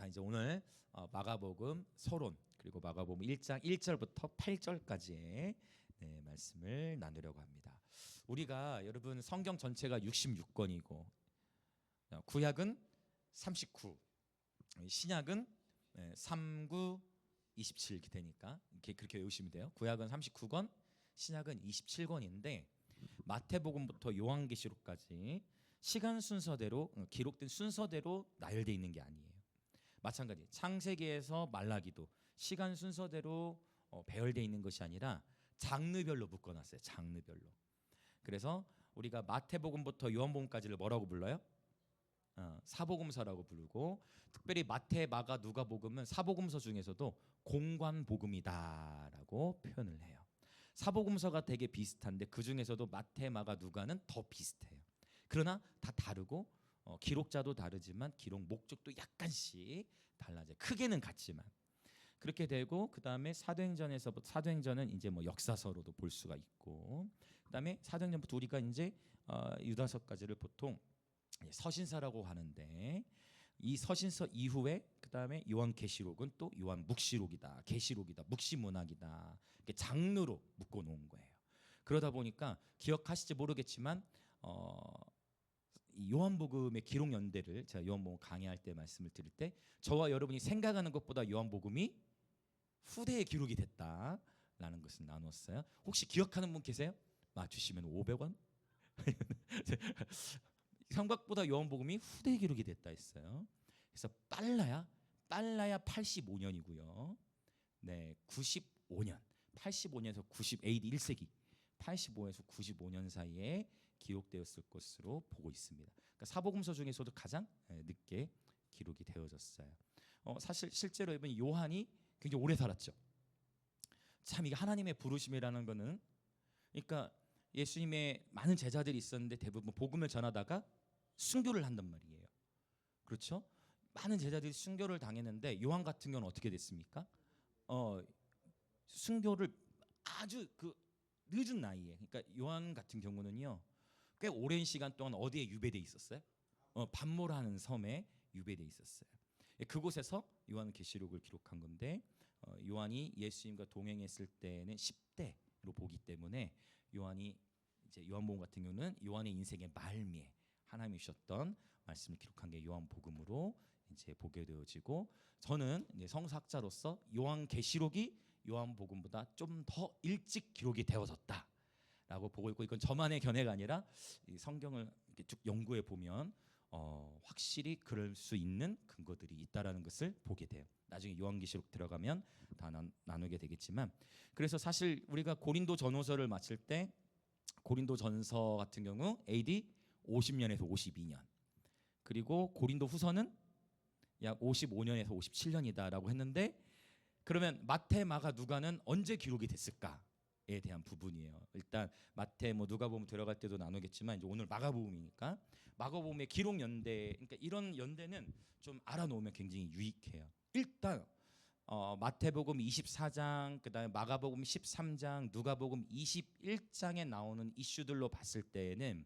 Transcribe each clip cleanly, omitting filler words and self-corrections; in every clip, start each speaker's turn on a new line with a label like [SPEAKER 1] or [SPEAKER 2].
[SPEAKER 1] 이제 오늘 마가복음 서론 그리고 마가복음 1장 1절부터 8절까지의 말씀을 나누려고 합니다. 우리가 여러분 성경 전체가 66권이고 구약은 39, 신약은 39, 27 이렇게 되니까 그렇게 외우시면 돼요. 구약은 39권, 신약은 27권인데 마태복음부터 요한계시록까지 시간 순서대로 기록된 순서대로 나열되어 있는 게 아니에요. 마찬가지 창세기에서 말라기도 시간 순서대로 배열되어 있는 것이 아니라 장르별로 묶어놨어요. 장르별로. 그래서 우리가 마태복음부터 요한복음까지를 뭐라고 불러요? 사복음서라고 부르고, 특별히 마태, 마가, 누가복음은 사복음서 중에서도 공관복음이다라고 표현을 해요. 사복음서가 되게 비슷한데 그 중에서도 마태, 마가, 누가는 더 비슷해요. 그러나 다 다르고 기록자도 다르지만 기록 목적도 약간씩 달라져요. 크게는 같지만 그렇게 되고, 그 다음에 사도행전은 이제 뭐 역사서로도 볼 수가 있고, 그 다음에 사도행전부터 우리가 이제 유다서까지를 보통 서신서라고 하는데, 이 서신서 이후에 그 다음에 요한계시록은 또 요한묵시록이다, 계시록이다, 묵시문학이다, 이렇게 장르로 묶어놓은 거예요. 그러다 보니까 기억하실지 모르겠지만 이 요한복음의 기록 연대를 제가 요한복음 강의할 때 말씀을 드릴 때 저와 여러분이 생각하는 것보다 요한복음이 후대에 기록이 됐다라는 것을 나눴어요. 혹시 기억하는 분 계세요? 맞추시면 500원? 생각보다 요한복음이 후대에 기록이 됐다 했어요. 그래서 빨라야 85년이고요. 네, 95년, 85년에서 90 AD 1세기 85에서 95년 사이에 기록되었을 것으로 보고 있습니다. 그러니까 사복음서 중에서도 가장 늦게 기록이 되어졌어요. 사실 실제로 여러분 요한이 굉장히 오래 살았죠. 참 이게 하나님의 부르심이라는 거는, 그러니까 예수님의 많은 제자들이 있었는데 대부분 복음을 전하다가 순교를 한단 말이에요. 그렇죠? 많은 제자들이 순교를 당했는데 요한 같은 경우는 어떻게 됐습니까? 순교를 아주 늦은 나이에, 그러니까 요한 같은 경우는요 꽤 오랜 시간 동안 어디에 유배돼 있었어요? 반모라는 섬에 유배돼 있었어요. 그곳에서 요한은 계시록을 기록한 건데, 요한이 예수님과 동행했을 때는 10대로 보기 때문에 요한이 이제 요한복음 같은 경우는 요한의 인생의 말미에 하나님이 주셨던 말씀을 기록한 게 요한복음으로 이제 보게 되어지고, 저는 이제 성서학자로서 요한계시록이 요한복음보다 좀 더 일찍 기록이 되어졌다라고 보고 있고, 이건 저만의 견해가 아니라 이 성경을 이렇게 쭉 연구해 보면 확실히 그럴 수 있는 근거들이 있다라는 것을 보게 돼요. 나중에 요한계시록 들어가면 다 나누게 되겠지만, 그래서 사실 우리가 고린도 전후서를 마칠 때 고린도 전서 같은 경우 AD 50년에서 52년, 그리고 고린도 후서는 약 55년에서 57년이다라고 했는데, 그러면 마태, 마가, 누가는 언제 기록이 됐을까에 대한 부분이에요. 일단 마태, 누가복음 들어갈 때도 나누겠지만 이제 오늘 마가복음이니까 마가복음의 기록 연대, 그러니까 이런 연대는 좀 알아놓으면 굉장히 유익해요. 일단 마태복음 24장, 그다음에 마가복음 13장, 누가복음 21장에 나오는 이슈들로 봤을 때에는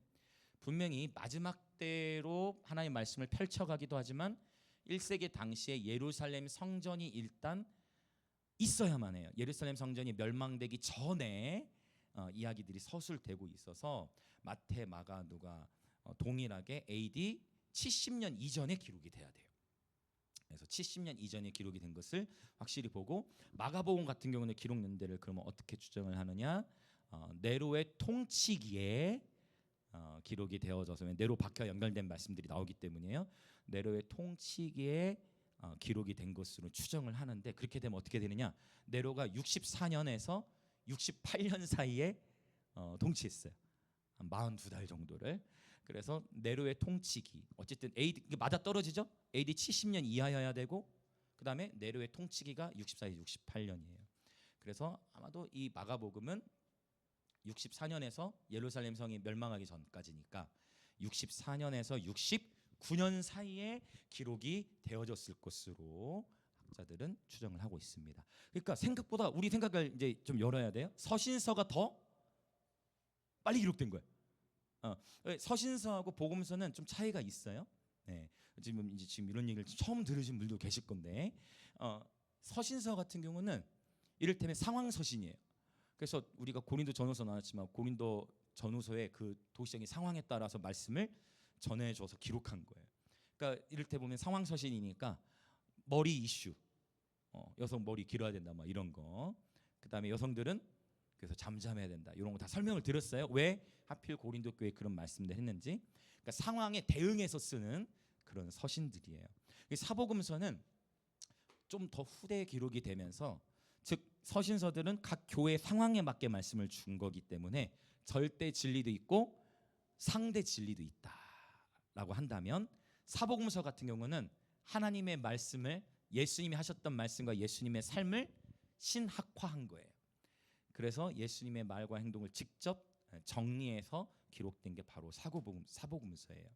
[SPEAKER 1] 분명히 마지막 때로 하나님의 말씀을 펼쳐가기도 하지만 1세기 당시에 예루살렘 성전이 일단 있어야만 해요. 예루살렘 성전이 멸망되기 전에 이야기들이 서술되고 있어서 마태, 마가, 누가 동일하게 AD 70년 이전에 기록이 돼야 돼요. 그래서 70년 이전에 기록이 된 것을 확실히 보고, 마가복음 같은 경우는 기록 연대를 그러면 어떻게 추정을 하느냐? 네로의 통치기에 기록이 되어져서, 네로 박해와 연결된 말씀들이 나오기 때문이에요. 네로의 통치기에 기록이 된 것으로 추정을 하는데, 그렇게 되면 어떻게 되느냐? 네로가 64년에서 68년 사이에 통치했어요. 한 42달 정도를. 그래서 네로의 통치기, 어쨌든 AD 맞아 떨어지죠? AD 70년 이하여야 되고, 그 다음에 네로의 통치기가 64에서 68년이에요. 그래서 아마도 이 마가복음은 64년에서 예루살렘 성이 멸망하기 전까지니까 64년에서 69년 사이에 기록이 되어졌을 것으로 학자들은 추정을 하고 있습니다. 그러니까 생각보다 우리 생각을 이제 좀 열어야 돼요. 서신서가 더 빨리 기록된 거예요. 서신서하고 복음서는 좀 차이가 있어요. 네, 지금 이런 얘기를 처음 들으신 분도 계실 건데 서신서 같은 경우는 이를테면 상황 서신이에요. 그래서 우리가 고린도 전후서 나왔지만 고린도 전후서의 그 도시적인 상황에 따라서 말씀을 전해줘서 기록한 거예요. 그러니까 이를테 보면 상황 서신이니까 머리 이슈, 여성 머리 길어야 된다, 막 이런 거. 그다음에 여성들은 그래서 잠잠해야 된다, 이런 거 다 설명을 드렸어요. 왜 하필 고린도 교회에 그런 말씀들 했는지. 그러니까 상황에 대응해서 쓰는 그런 서신들이에요. 사복음서는 좀 더 후대 기록이 되면서, 즉 서신서들은 각 교회 상황에 맞게 말씀을 준 거기 때문에 절대 진리도 있고 상대 진리도 있다라고 한다면, 사복음서 같은 경우는 하나님의 말씀을, 예수님이 하셨던 말씀과 예수님의 삶을 신학화한 거예요. 그래서 예수님의 말과 행동을 직접 정리해서 기록된 게 바로 사복음서예요.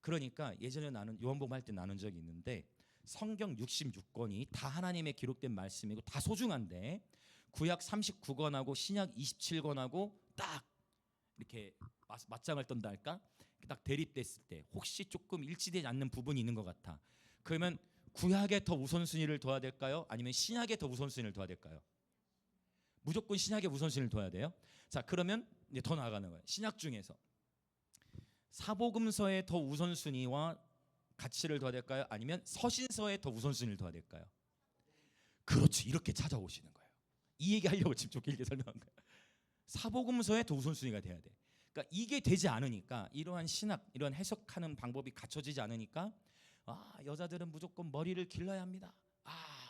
[SPEAKER 1] 그러니까 예전에 나는 요한복음 할 때 나눈 적이 있는데, 성경 66권이 다 하나님의 기록된 말씀이고 다 소중한데 구약 39권하고 신약 27권하고 딱 이렇게 맞짱을 떤다 할까? 딱 대립됐을 때 혹시 조금 일치되지 않는 부분이 있는 것 같아. 그러면 구약에 더 우선순위를 둬야 될까요? 아니면 신약에 더 우선순위를 둬야 될까요? 무조건 신약에 우선순위를 둬야 돼요. 자, 그러면 이제 더 나아가는 거예요. 신약 중에서 사복음서에 더 우선순위와 가치를 둬야 될까요? 아니면 서신서에 더 우선순위를 둬야 될까요? 그렇지, 이렇게 찾아오시는 거예요. 이 얘기 하려고 지금 좀 길게 설명한 거예요. 사복음서에 더 우선순위가 돼야 돼. 그러니까 이게 되지 않으니까, 이러한 신학, 이러한 해석하는 방법이 갖춰지지 않으니까, 여자들은 무조건 머리를 길러야 합니다.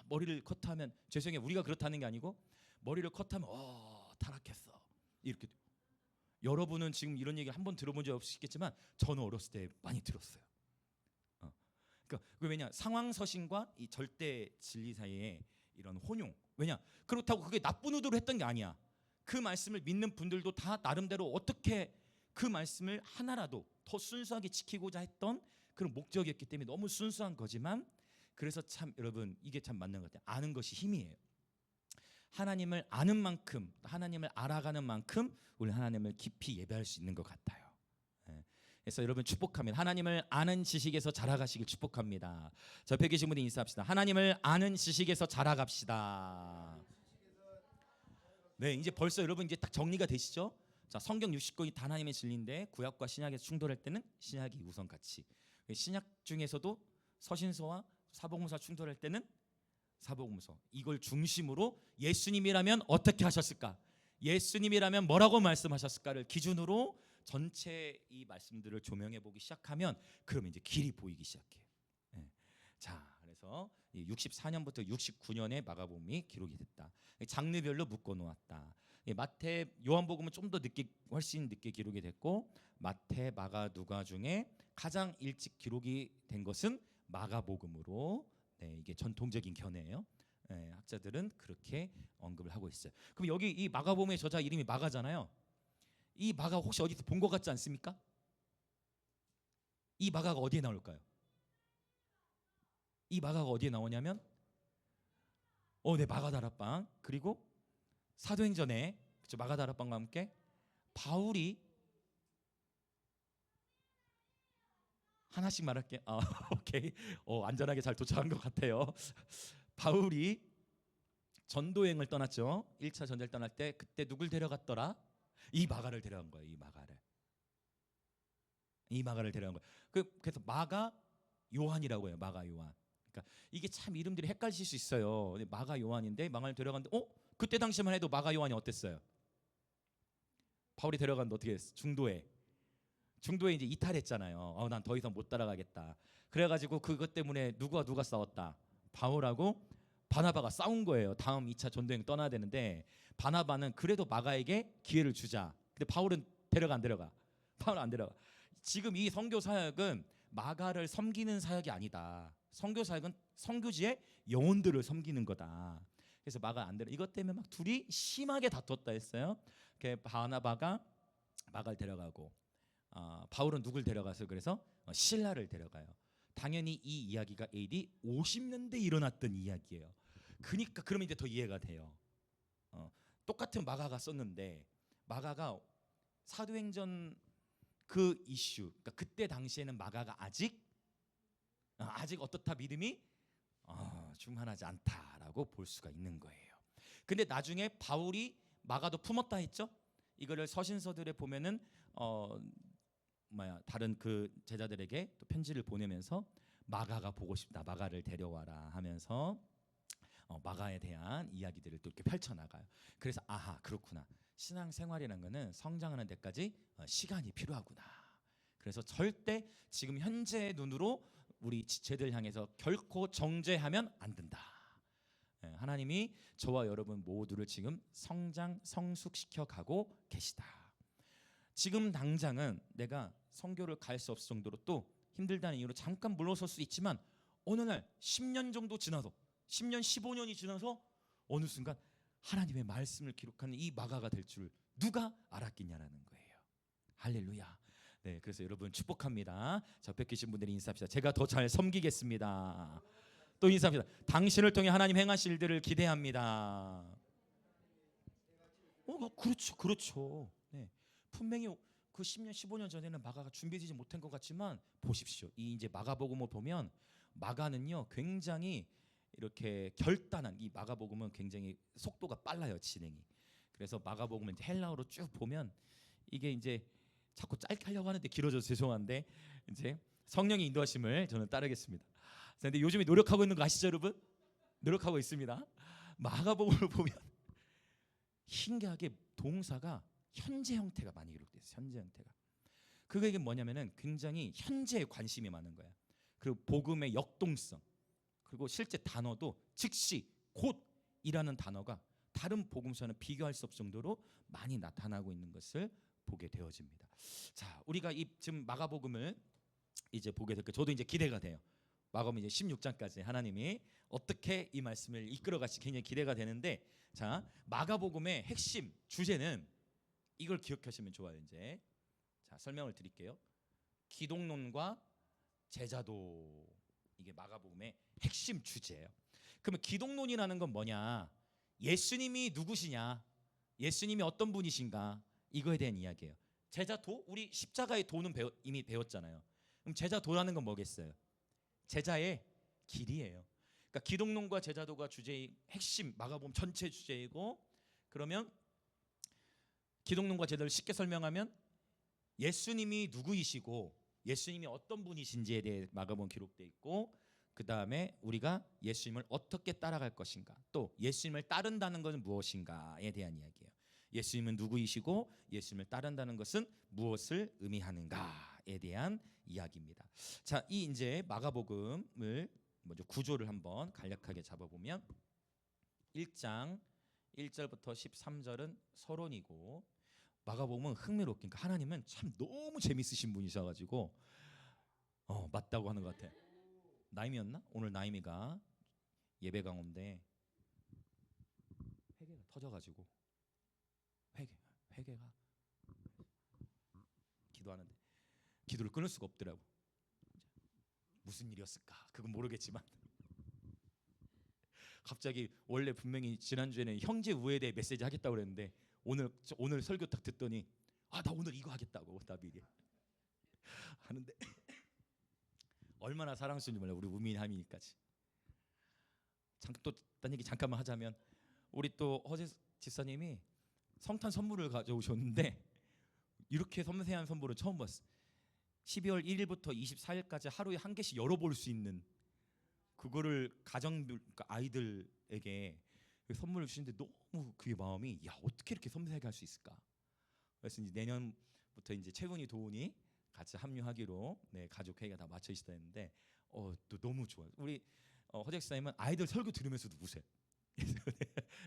[SPEAKER 1] 머리를 컷하면, 죄송해요, 우리가 그렇다는 게 아니고 머리를 컷하면 타락했어, 이렇게 돼요. 여러분은 지금 이런 얘기 한 번 들어본 적 없으시겠지만 저는 어렸을 때 많이 들었어요. 그러니까 왜냐, 상황 서신과 이 절대 진리 사이에 이런 혼용. 왜냐, 그렇다고 그게 나쁜 의도로 했던 게 아니야. 그 말씀을 믿는 분들도 다 나름대로 어떻게 그 말씀을 하나라도 더 순수하게 지키고자 했던 그런 목적이었기 때문에 너무 순수한 거지만, 그래서 참 여러분 이게 참 맞는 것 같아요. 아는 것이 힘이에요. 하나님을 아는 만큼, 하나님을 알아가는 만큼 우리 하나님을 깊이 예배할 수 있는 것 같아요. 그래서 여러분 축복합니다. 하나님을 아는 지식에서 자라가시길 축복합니다. 저 옆에 계신 분들 인사합시다. 하나님을 아는 지식에서 자라갑시다. 네, 이제 벌써 여러분 이제 딱 정리가 되시죠? 자, 성경 60권이 다 하나님의 진리인데 구약과 신약에서 충돌할 때는 신약이 우선 가치. 신약 중에서도 서신서와 사복음서 충돌할 때는 사복음서, 이걸 중심으로 예수님이라면 어떻게 하셨을까, 예수님이라면 뭐라고 말씀하셨을까를 기준으로 전체 이 말씀들을 조명해 보기 시작하면, 그러면 이제 길이 보이기 시작해요. 자, 그래서 64년부터 69년에 마가복음이 기록이 됐다. 장르별로 묶어 놓았다. 마태, 요한복음은 좀 더 늦게, 훨씬 늦게 기록이 됐고, 마태, 마가, 누가 중에 가장 일찍 기록이 된 것은 마가복음으로, 이게 전통적인 견해예요. 학자들은 그렇게 언급을 하고 있어요. 그럼 여기 이 마가복음의 저자 이름이 마가잖아요. 이 마가 혹시 어디서 본 것 같지 않습니까? 이 마가가 어디에 나올까요? 이 마가가 어디에 나오냐면 마가다락방, 그리고 사도행전에, 그렇죠, 마가다락방과 함께 바울이, 하나씩 말할게. 오케이. 안전하게 잘 도착한 것 같아요. 바울이 전도행을 떠났죠. 1차 전도를 떠날 때 그때 누굴 데려갔더라? 이 마가를 데려간 거예요. 이 마가를 데려간 거예요. 그래서 마가 요한이라고 해요. 마가 요한. 그러니까 이게 참 이름들이 헷갈리실 수 있어요. 마가 요한인데 마가를 데려갔는데 그때 당시만 해도 마가 요한이 어땠어요? 바울이 데려갔는데 어떻게 했어? 중도에 이제 이탈했잖아요. 난 더 이상 못 따라가겠다. 그래가지고 그것 때문에 누가 싸웠다? 바울하고 바나바가 싸운 거예요. 다음 2차 전도행 떠나야 되는데 바나바는 그래도 마가에게 기회를 주자. 근데 바울은 데려가 안 데려가? 바울은 안 데려가. 지금 이 선교 사역은 마가를 섬기는 사역이 아니다. 선교 사역은 선교지의 영혼들을 섬기는 거다. 그래서 마가 안 데려. 이것 때문에 막 둘이 심하게 다퉜다 했어요. 바나바가 마가를 데려가고, 바울은 누굴 데려가서, 그래서 신라를 데려가요. 당연히 이 이야기가 AD 50년대 일어났던 이야기예요. 그러니까 그러면 이제 더 이해가 돼요. 똑같은 마가가 썼는데, 마가가 사도행전 그 이슈, 그러니까 그때 당시에는 마가가 아직 아직 어떻다 믿음이 충만하지 않다라고 볼 수가 있는 거예요. 근데 나중에 바울이 마가도 품었다 했죠. 이거를 서신서들에 보면은 다른 그 제자들에게 또 편지를 보내면서 마가가 보고 싶다, 마가를 데려와라 하면서 마가에 대한 이야기들을 또 이렇게 펼쳐나가요. 그래서 아하, 그렇구나, 신앙생활이라는 거는 성장하는 데까지 시간이 필요하구나. 그래서 절대 지금 현재의 눈으로 우리 지체들 향해서 결코 정죄하면 안 된다. 하나님이 저와 여러분 모두를 지금 성장 성숙시켜 가고 계시다. 지금 당장은 내가 선교를 갈 수 없을 정도로 또 힘들다는 이유로 잠깐 물러설 수 있지만 어느 날 10년 정도 지나서 10년 15년이 지나서 어느 순간 하나님의 말씀을 기록하는 이 마가가 될 줄 누가 알았겠냐라는 거예요. 할렐루야. 네, 그래서 여러분 축복합니다. 저 옆에 계신 분들이 인사합시다. 제가 더 잘 섬기겠습니다. 또 인사합니다. 당신을 통해 하나님 행하실 일들을 기대합니다. 그렇죠, 그렇죠. 네, 분명히 그 10년, 15년 전에는 마가가 준비되지 못한 것 같지만 보십시오. 이 이제 마가복음을 보면 마가는요 굉장히 이렇게 결단한, 이 마가복음은 굉장히 속도가 빨라요, 진행이. 그래서 마가복음을 이제 헬라어로 쭉 보면 이게 이제 자꾸 짧게 하려고 하는데 길어져서 죄송한데 이제 성령의 인도하심을 저는 따르겠습니다. 그런데 요즘에 노력하고 있는 거 아시죠, 여러분? 노력하고 있습니다. 마가복음을 보면 신기하게 동사가 현재 형태가 많이 기록되어 있어요. 현재 형태가. 그게 뭐냐면은 굉장히 현재에 관심이 많은 거야. 그리고 복음의 역동성, 그리고 실제 단어도 즉시, 곧이라는 단어가 다른 복음서는 비교할 수 없을 정도로 많이 나타나고 있는 것을 보게 되어집니다. 자, 우리가 이 지금 마가복음을 이제 보게 될 거, 저도 이제 기대가 돼요. 마가복음 이제 16장까지 하나님이 어떻게 이 말씀을 이끌어 가실지 굉장히 기대가 되는데, 자, 마가복음의 핵심 주제는 이걸 기억하시면 좋아요. 이제 자, 설명을 드릴게요. 기독론과 제자도, 이게 마가복음의 핵심 주제예요. 그러면 기독론이라는 건 뭐냐? 예수님이 누구시냐? 예수님이 어떤 분이신가? 이거에 대한 이야기예요. 제자도, 우리 십자가의 도는 이미 배웠잖아요. 그럼 제자도라는 건 뭐겠어요? 제자의 길이에요. 그러니까 기독론과 제자도가 주제의 핵심, 마가복음 전체 주제이고, 그러면 기독론과 제자도를 쉽게 설명하면 예수님이 누구이시고 예수님이 어떤 분이신지에 대해 마가복음 기록되어 있고, 그 다음에 우리가 예수님을 어떻게 따라갈 것인가, 또 예수님을 따른다는 것은 무엇인가에 대한 이야기예요. 예수님은 누구이시고 예수님을 따른다는 것은 무엇을 의미하는가에 대한 이야기입니다. 자, 이 이제 마가복음을 먼저 구조를 한번 간략하게 잡아보면 1장 1절부터 13절은 서론이고, 마가복음은 흥미롭게, 그러니까 하나님은 참 너무 재밌으신 분이셔가지고 맞다고 하는 것 같아. 나임이었나? 오늘 나임이가 예배 강호인데 회개가 터져가지고 회개가 기도하는데 기도를 끊을 수가 없더라고. 무슨 일이었을까? 그건 모르겠지만 갑자기 원래 분명히 지난주에는 형제 우애에 대해 메시지 하겠다고 그랬는데 오늘 설교 딱 듣더니 나 오늘 이거 하겠다고 다비리 하는데 얼마나 사랑스러운지 몰라요. 우리 우민 하민이까지. 또 딴 얘기 잠깐만 하자면, 우리 또 허재 집사님이 성탄 선물을 가져오셨는데 이렇게 섬세한 선물은 처음 봤어. 12월 1일부터 24일까지 하루에 한 개씩 열어볼 수 있는 그거를 그러니까 아이들에게 선물을 주시는데 너무 그게 마음이, 야, 어떻게 이렇게 섬세하게 할 수 있을까? 그래서 이제 내년부터 이제 채훈이 도훈이 같이 합류하기로 가족 회의가 다 맞춰 있어야 했는데 또 너무 좋아요. 우리 허재 집사님은 아이들 설교 들으면서도 우세요.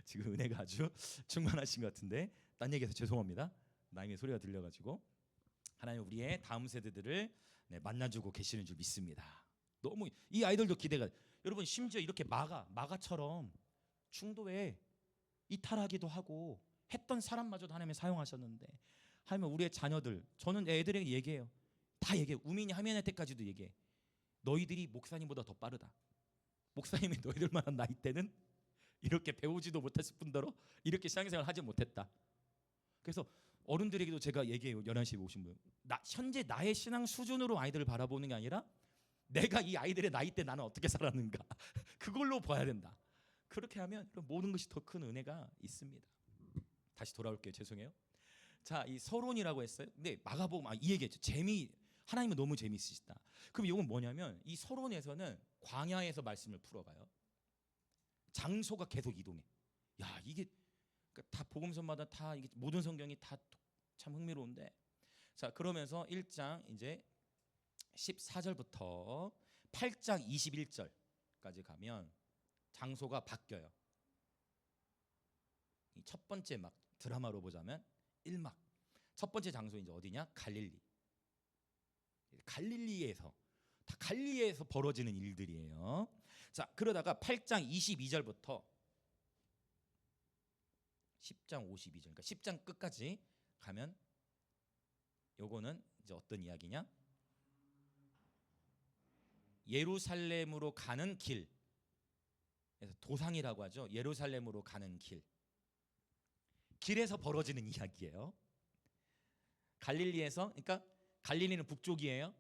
[SPEAKER 1] 지금 은혜가 아주 충만하신 것 같은데 딴 얘기해서 죄송합니다. 나임의 소리가 들려가지고 하나님 우리의 다음 세대들을 만나주고 계시는 줄 믿습니다. 너무 이 아이들도 기대가. 여러분, 심지어 이렇게 마가처럼 중도에 이탈하기도 하고 했던 사람마저도 하나님이 사용하셨는데, 하면 우리의 자녀들, 저는 애들에게 얘기해요. 다 얘기해. 우민이 하면할 때까지도 얘기해. 너희들이 목사님보다 더 빠르다. 목사님이 너희들만한 나이 때는 이렇게 배우지도 못했을 뿐더러 이렇게 신앙생활을 하지 못했다. 그래서 어른들에게도 제가 얘기해요. 11시에 오신 분, 현재 나의 신앙 수준으로 아이들을 바라보는 게 아니라 내가 이 아이들의 나이 때 나는 어떻게 살았는가 그걸로 봐야 된다. 그렇게 하면 모든 것이 더 큰 은혜가 있습니다. 다시 돌아올게요. 죄송해요. 자, 이 서론이라고 했어요. 근데 마가복음 이 얘기했죠. 하나님은 너무 재미있으시다. 그럼 이건 뭐냐면 이 서론에서는 광야에서 말씀을 풀어가요. 장소가 계속 이동해. 야, 이게 그러니까 다 복음서마다 다 이게 모든 성경이 다 참 흥미로운데, 자, 그러면서 1장 이제 14절부터 8장 21절까지 가면 장소가 바뀌어요. 이 첫 번째 막 드라마로 보자면 1막 첫 번째 장소 이제 어디냐? 갈릴리에서 다 갈릴리에서 벌어지는 일들이에요. 자, 그러다가 8장 22절부터 10장 52절, 그러니까 10장 끝까지 가면 요거는 이제 어떤 이야기냐? 예루살렘으로 가는 길, 그래서 도상이라고 하죠. 예루살렘으로 가는 길에서 벌어지는 이야기예요. 갈릴리에서, 그러니까 갈릴리는 북쪽이에요.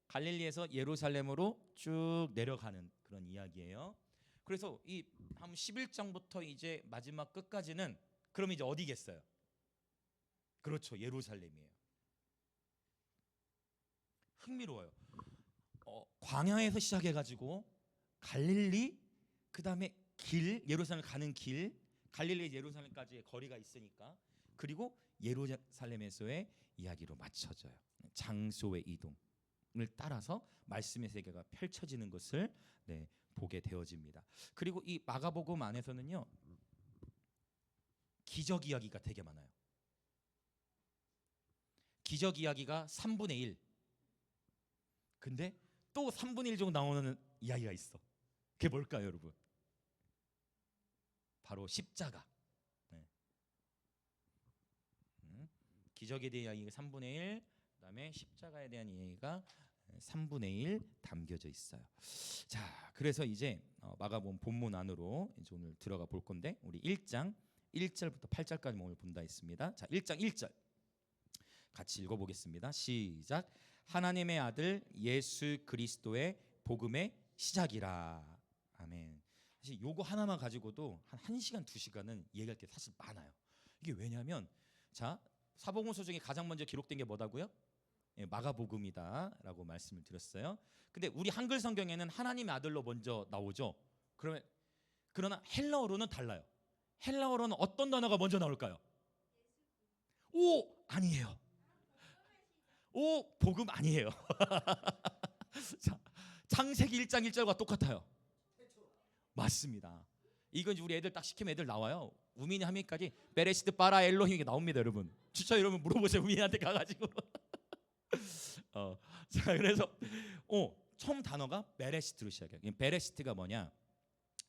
[SPEAKER 1] 갈릴리에서 예루살렘으로 쭉 내려가는 그런 이야기예요. 그래서 이 한 11장부터 이제 마지막 끝까지는 그럼 이제 어디겠어요? 그렇죠, 예루살렘이에요. 흥미로워요. 광야에서 시작해가지고 갈릴리, 그 다음에 예루살렘 가는 길, 갈릴리 예루살렘까지의 거리가 있으니까, 그리고 예루살렘에서의 이야기로 맞춰져요. 장소의 이동을 따라서 말씀의 세계가 펼쳐지는 것을 보게 되어집니다. 그리고 이 마가복음 안에서는요, 기적 이야기가 되게 많아요. 기적 이야기가 3분의 1. 근데 또 3분의 1 정도 나오는 이야기가 있어. 그게 뭘까요, 여러분? 바로 십자가. 기적에 대한 이야기가 3분의 1, 그다음에 십자가에 대한 이야기가 3분의 1 담겨져 있어요. 자, 그래서 이제 마가복음 본문 안으로 이제 오늘 들어가 볼 건데, 우리 1장 1절부터 8절까지 오늘 본다 했습니다. 자, 1장 1절 같이 읽어보겠습니다. 시작. 하나님의 아들 예수 그리스도의 복음의 시작이라. 아멘. 사실 요거 하나만 가지고도 한 1시간 2시간은 얘기할 게 사실 많아요. 이게 왜냐하면, 자, 사복음서 중에 가장 먼저 기록된 게 뭐다고요? 마가복음이다라고 말씀을 드렸어요. 근데 우리 한글 성경에는 하나님의 아들로 먼저 나오죠. 그러나 헬라어로는 달라요. 헬라어로는 어떤 단어가 먼저 나올까요? 아니에요. 복음 아니에요. 자, 창세기 1장 1절과 똑같아요. 맞습니다. 이건 우리 애들 딱 시키면 애들 나와요. 우민이 하민까지 베레시트 바라 엘로힘 이게 나옵니다, 여러분. 진짜 여러분 물어보세요. 우민한테 가가지고. 자, 그래서 처음 단어가 베레시트로 시작해요. 베레시트가 뭐냐?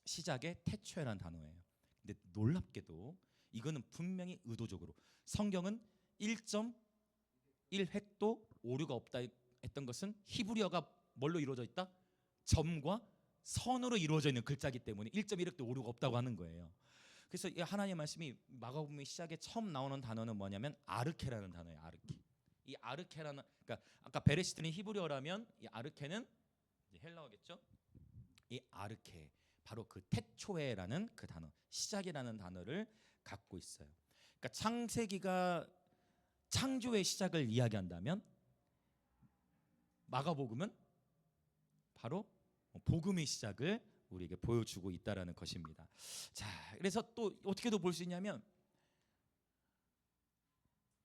[SPEAKER 1] 시작의 태초에라는 단어예요. 근데 놀랍게도 이거는 분명히 의도적으로, 성경은 1.1획도 오류가 없다 했던 것은 히브리어가 뭘로 이루어져 있다? 점과 선으로 이루어져 있는 글자이기 때문에 1.1획도 오류가 없다고 하는 거예요. 그래서 이 하나님의 말씀이 마가복음의 시작에 처음 나오는 단어는 뭐냐면 아르케라는 단어예요. 아르케. 이 아르케라는, 그러니까 아까 베레시트는 히브리어라면 이 아르케는 헬라어겠죠. 이 아르케, 바로 그 태초에라는 그 단어, 시작이라는 단어를 갖고 있어요. 그러니까 창세기가 창조의 시작을 이야기한다면 마가복음은 바로 복음의 시작을 우리에게 보여주고 있다라는 것입니다. 자, 그래서 또 어떻게도 볼 수 있냐면,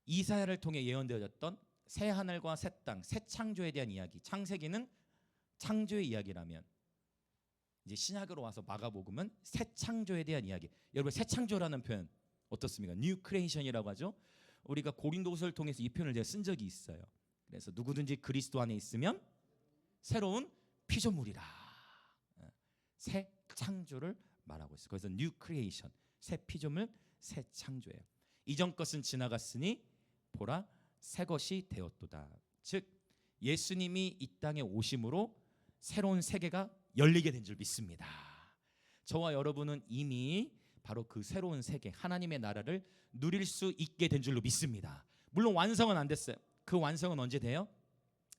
[SPEAKER 1] 이사야를 통해 예언되어졌던 새 하늘과 새 땅, 새 창조에 대한 이야기, 창세기는 창조의 이야기라면 이제 신약으로 와서 마가복음은 새 창조에 대한 이야기. 여러분, 새 창조라는 표현 어떻습니까? 뉴 크리에이션이라고 하죠. 우리가 고린도서를 통해서 이 표현을 제가 쓴 적이 있어요. 그래서 누구든지 그리스도 안에 있으면 새로운 피조물이라. 새 창조를 말하고 있어요. 그래서 뉴 크리에이션, 새 피조물, 새 창조예요. 이전 것은 지나갔으니 보라 새 것이 되었도다. 즉 예수님이 이 땅에 오심으로 새로운 세계가 열리게 된 줄 믿습니다. 저와 여러분은 이미 바로 그 새로운 세계, 하나님의 나라를 누릴 수 있게 된 줄로 믿습니다. 물론 완성은 안 됐어요. 그 완성은 언제 돼요?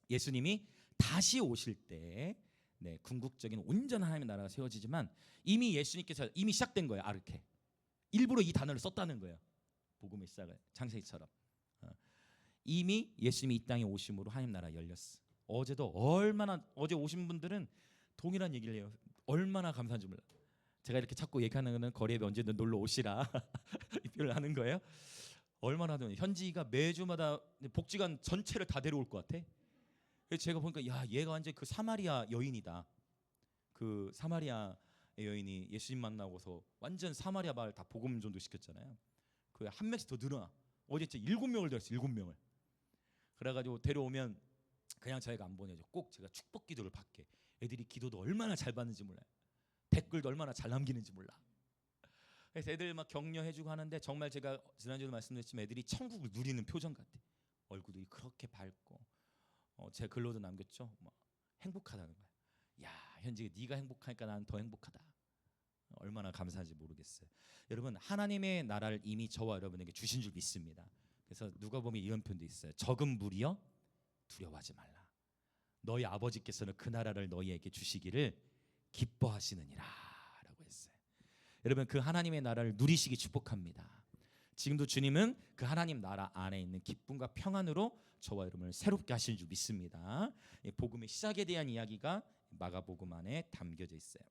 [SPEAKER 1] 예수님이 다시 오실 때 네, 궁극적인 온전한 하나님의 나라가 세워지지만 이미 예수님께서 이미 시작된 거예요. 아르케. 일부러 이 단어를 썼다는 거예요. 복음의 시작을 창세기처럼. 이미 예수님이 이 땅에 오심으로 하나님 나라 열렸어. 어제도 얼마나 어제 오신 분들은 동일한 얘기를 해요. 얼마나 감사한지 몰라. 제가 이렇게 자꾸 얘기하는 거는 거리에 언제든 놀러 오시라 이 표현을 하는 거예요. 얼마나 현지가 매주마다 복지관 전체를 다 데려올 것 같아. 그래서 제가 보니까 야 얘가 완전 그 사마리아 여인이다. 그 사마리아 여인이 예수님 만나고서 완전 사마리아 마을 다 복음 전도 시켰잖아요. 그 한 명씩 더 늘어나. 어제 진짜 7명을 데렸어. 7명을. 그래가지고 데려오면 그냥 저희가 안 보내죠. 꼭 제가 축복 기도를 받게. 애들이 기도도 얼마나 잘 받는지 몰라요. 댓글도 얼마나 잘 남기는지 몰라. 그래서 애들 막 격려해주고 하는데 정말 제가 지난주에도 말씀드렸지만 애들이 천국을 누리는 표정 같아. 얼굴이 그렇게 밝고 제 글로도 남겼죠. 뭐 행복하다는 거야. 야 현직이 네가 행복하니까 나는 더 행복하다. 얼마나 감사한지 모르겠어요. 여러분 하나님의 나라를 이미 저와 여러분에게 주신 줄 믿습니다. 그래서 누가 보면 이런 표현도 있어요. 적은 무리여 두려워하지 말라. 너희 아버지께서는 그 나라를 너희에게 주시기를 기뻐하시느니라 라고 했어요. 여러분 그 하나님의 나라를 누리시기 축복합니다. 지금도 주님은 그 하나님 나라 안에 있는 기쁨과 평안으로 저와 여러분을 새롭게 하시는 줄 믿습니다. 복음의 시작에 대한 이야기가 마가복음 안에 담겨져 있어요.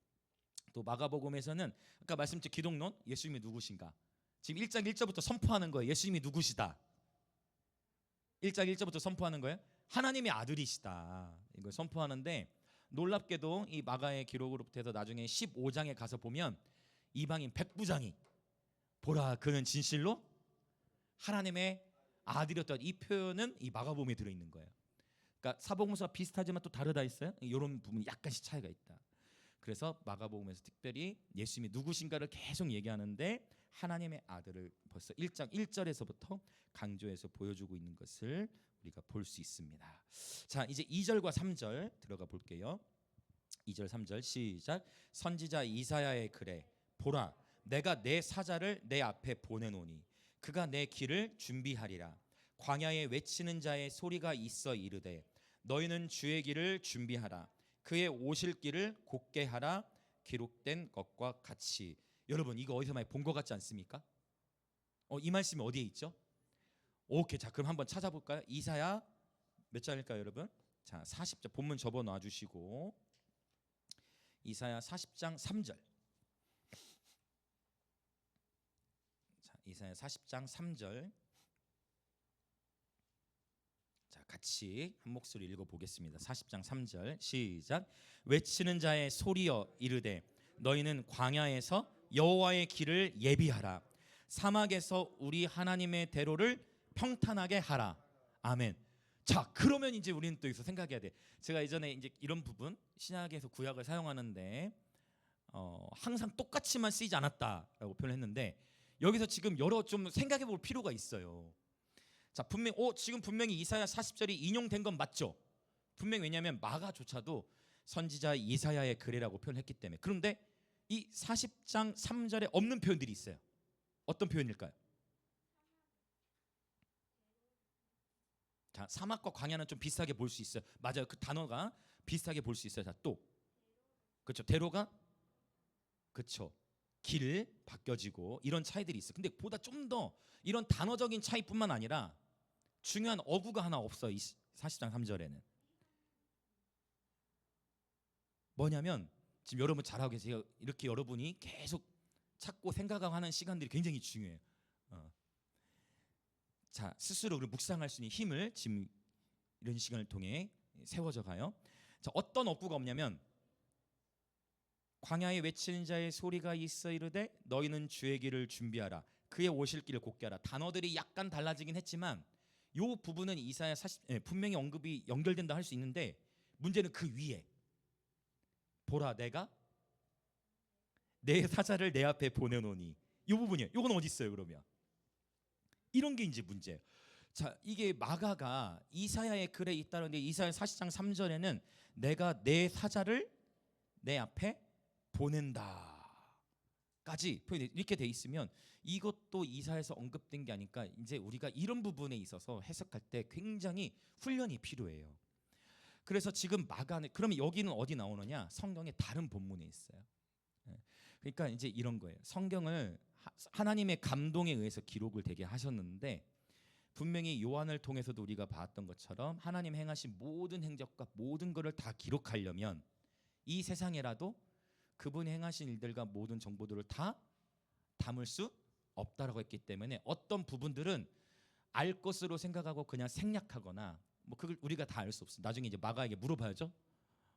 [SPEAKER 1] 또 마가복음에서는 아까 말씀드린 기독론 예수님이 누구신가 지금 1장 1절부터 선포하는 거예요. 예수님이 누구시다. 1장 1절부터 선포하는 거예요. 하나님의 아들이시다. 이걸 선포하는데 놀랍게도 이 마가의 기록으로부터 해서 나중에 15장에 가서 보면 이방인 백부장이 보라 그는 진실로 하나님의 아들이었다. 이 표현은 이 마가복음에 들어있는 거예요. 그러니까 사복음서와 비슷하지만 또 다르다 있어요. 이런 부분이 약간씩 차이가 있다. 그래서 마가복음에서 특별히 예수님이 누구신가를 계속 얘기하는데 하나님의 아들을 벌써 1장 1절에서부터 강조해서 보여주고 있는 것을 우리가 볼 수 있습니다. 자 이제 2절과 3절 들어가 볼게요. 2절 3절 시작. 선지자 이사야의 글에 보라 내가 내 사자를 내 앞에 보내노니 그가 내 길을 준비하리라. 광야에 외치는 자의 소리가 있어 이르되 너희는 주의 길을 준비하라. 그의 오실 길을 곧게 하라. 기록된 것과 같이. 여러분 이거 어디서 많이 본 것 같지 않습니까? 이 말씀이 어디에 있죠? 오케이 자 그럼 한번 찾아볼까요? 이사야 몇 장일까요 여러분? 자 40장 본문 접어 놔주시고 이사야 40장 3절. 자 이사야 40장 3절. 자 같이 한 목소리 읽어보겠습니다. 40장 3절 시작. 외치는 자의 소리여 이르되 너희는 광야에서 여호와의 길을 예비하라. 사막에서 우리 하나님의 대로를 평탄하게 하라. 아멘. 자 그러면 이제 우리는 또 여기서 생각해야 돼. 제가 예전에 이제 이런 부분 신약에서 구약을 사용하는데 항상 똑같이만 쓰이지 않았다라고 표현했는데 여기서 지금 여러 좀 생각해볼 필요가 있어요. 자 지금 분명히 이사야 40절이 인용된 건 맞죠? 분명히 왜냐하면 마가조차도 선지자 이사야의 글이라고 표현했기 때문에. 그런데 이 40장 3절에 없는 표현들이 있어요. 어떤 표현일까요? 자 사막과 광야는 좀 비슷하게 볼 수 있어요. 맞아요. 그 단어가 비슷하게 볼 수 있어요. 자 또 그렇죠. 대로가 그렇죠. 길 바뀌어지고 이런 차이들이 있어요. 근데 보다 좀 더 이런 단어적인 차이뿐만 아니라 중요한 어구가 하나 없어. 이 40장 3절에는 뭐냐면 지금 여러분 잘하고 계세요. 이렇게 여러분이 계속 찾고 생각하고 하는 시간들이 굉장히 중요해요. 자 스스로 우리 묵상할 수 있는 힘을 지금 이런 시간을 통해 세워져 가요. 자 어떤 어구가 없냐면 광야에 외치는 자의 소리가 있어 이르되 너희는 주의 길을 준비하라. 그의 오실 길을 곧게 하라. 단어들이 약간 달라지긴 했지만 이 부분은 이사야 40 분명히 언급이 연결된다 할 수 있는데 문제는 그 위에 보라 내가 내 사자를 내 앞에 보내노니 이 부분이에요. 이건 어디 있어요 그러면? 이런 게 이제 문제예요. 자 이게 마가가 이사야의 글에 있다는데 이사야 40장 3절에는 내가 내 사자를 내 앞에 보낸다까지 표현이 이렇게 돼 있으면 이것도 이사야에서 언급된 게 아닐까. 이제 우리가 이런 부분에 있어서 해석할 때 굉장히 훈련이 필요해요. 그래서 지금 마가는 그러면 여기는 어디 나오느냐? 성경의 다른 본문에 있어요. 예. 그러니까 이제 이런 거예요. 성경을 하나님의 감동에 의해서 기록을 되게 하셨는데 분명히 요한을 통해서도 우리가 봤던 것처럼 하나님 행하신 모든 행적과 모든 것을 다 기록하려면 이 세상에라도 그분이 행하신 일들과 모든 정보들을 다 담을 수 없다라고 했기 때문에 어떤 부분들은 알 것으로 생각하고 그냥 생략하거나 뭐 그걸 우리가 다 알 수 없어. 나중에 이제 마가에게 물어봐야죠.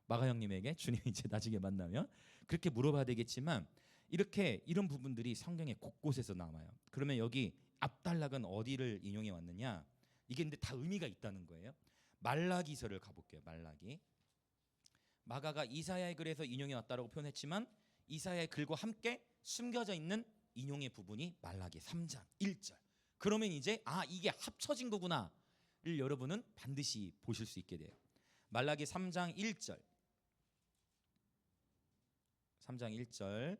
[SPEAKER 1] 마가 형님에게 주님이 이제 나중에 만나면 그렇게 물어봐야 되겠지만 이렇게 이런 부분들이 성경의 곳곳에서 나와요. 그러면 여기 압달락은 어디를 인용해 왔느냐? 이게 근데 다 의미가 있다는 거예요. 말라기서를 가볼게요. 말라기. 마가가 이사야의 글에서 인용해 왔다라고 표현했지만 이사야의 글과 함께 숨겨져 있는 인용의 부분이 말라기 3장 1절. 그러면 이제 이게 합쳐진 거구나를 여러분은 반드시 보실 수 있게 돼요. 말라기 3장 1절. 3장 1절.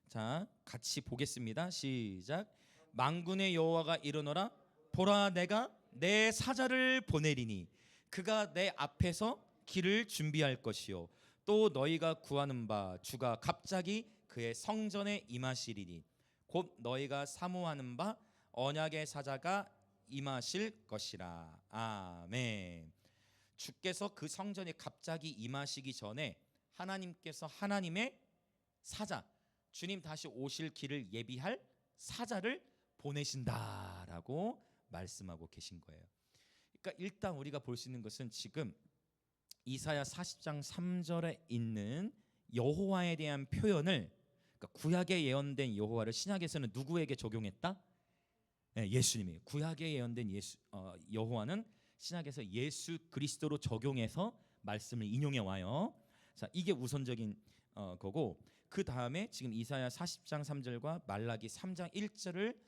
[SPEAKER 1] 자, 같이 보겠습니다. 시작. 만군의 여호와가 이르노라 보라 내가 내 사자를 보내리니 그가 내 앞에서 길을 준비할 것이요 또 너희가 구하는 바 주가 갑자기 그의 성전에 임하시리니 곧 너희가 사모하는 바 언약의 사자가 임하실 것이라. 아멘. 주께서 그 성전에 갑자기 임하시기 전에 하나님께서 하나님의 사자, 주님 다시 오실 길을 예비할 사자를 보내신다라고 말씀하고 계신 거예요. 그러니까 일단 우리가 볼 수 있는 것은 지금 이사야 40장 3절에 있는 여호와에 대한 표현을, 그러니까 구약에 예언된 여호와를 신약에서는 누구에게 적용했다? 네, 예수님이에요. 구약에 예언된 여호와는 신약에서 예수 그리스도로 적용해서 말씀을 인용해 와요. 자, 이게 우선적인 거고, 그 다음에 지금 이사야 40장 3절과 말라기 3장 1절을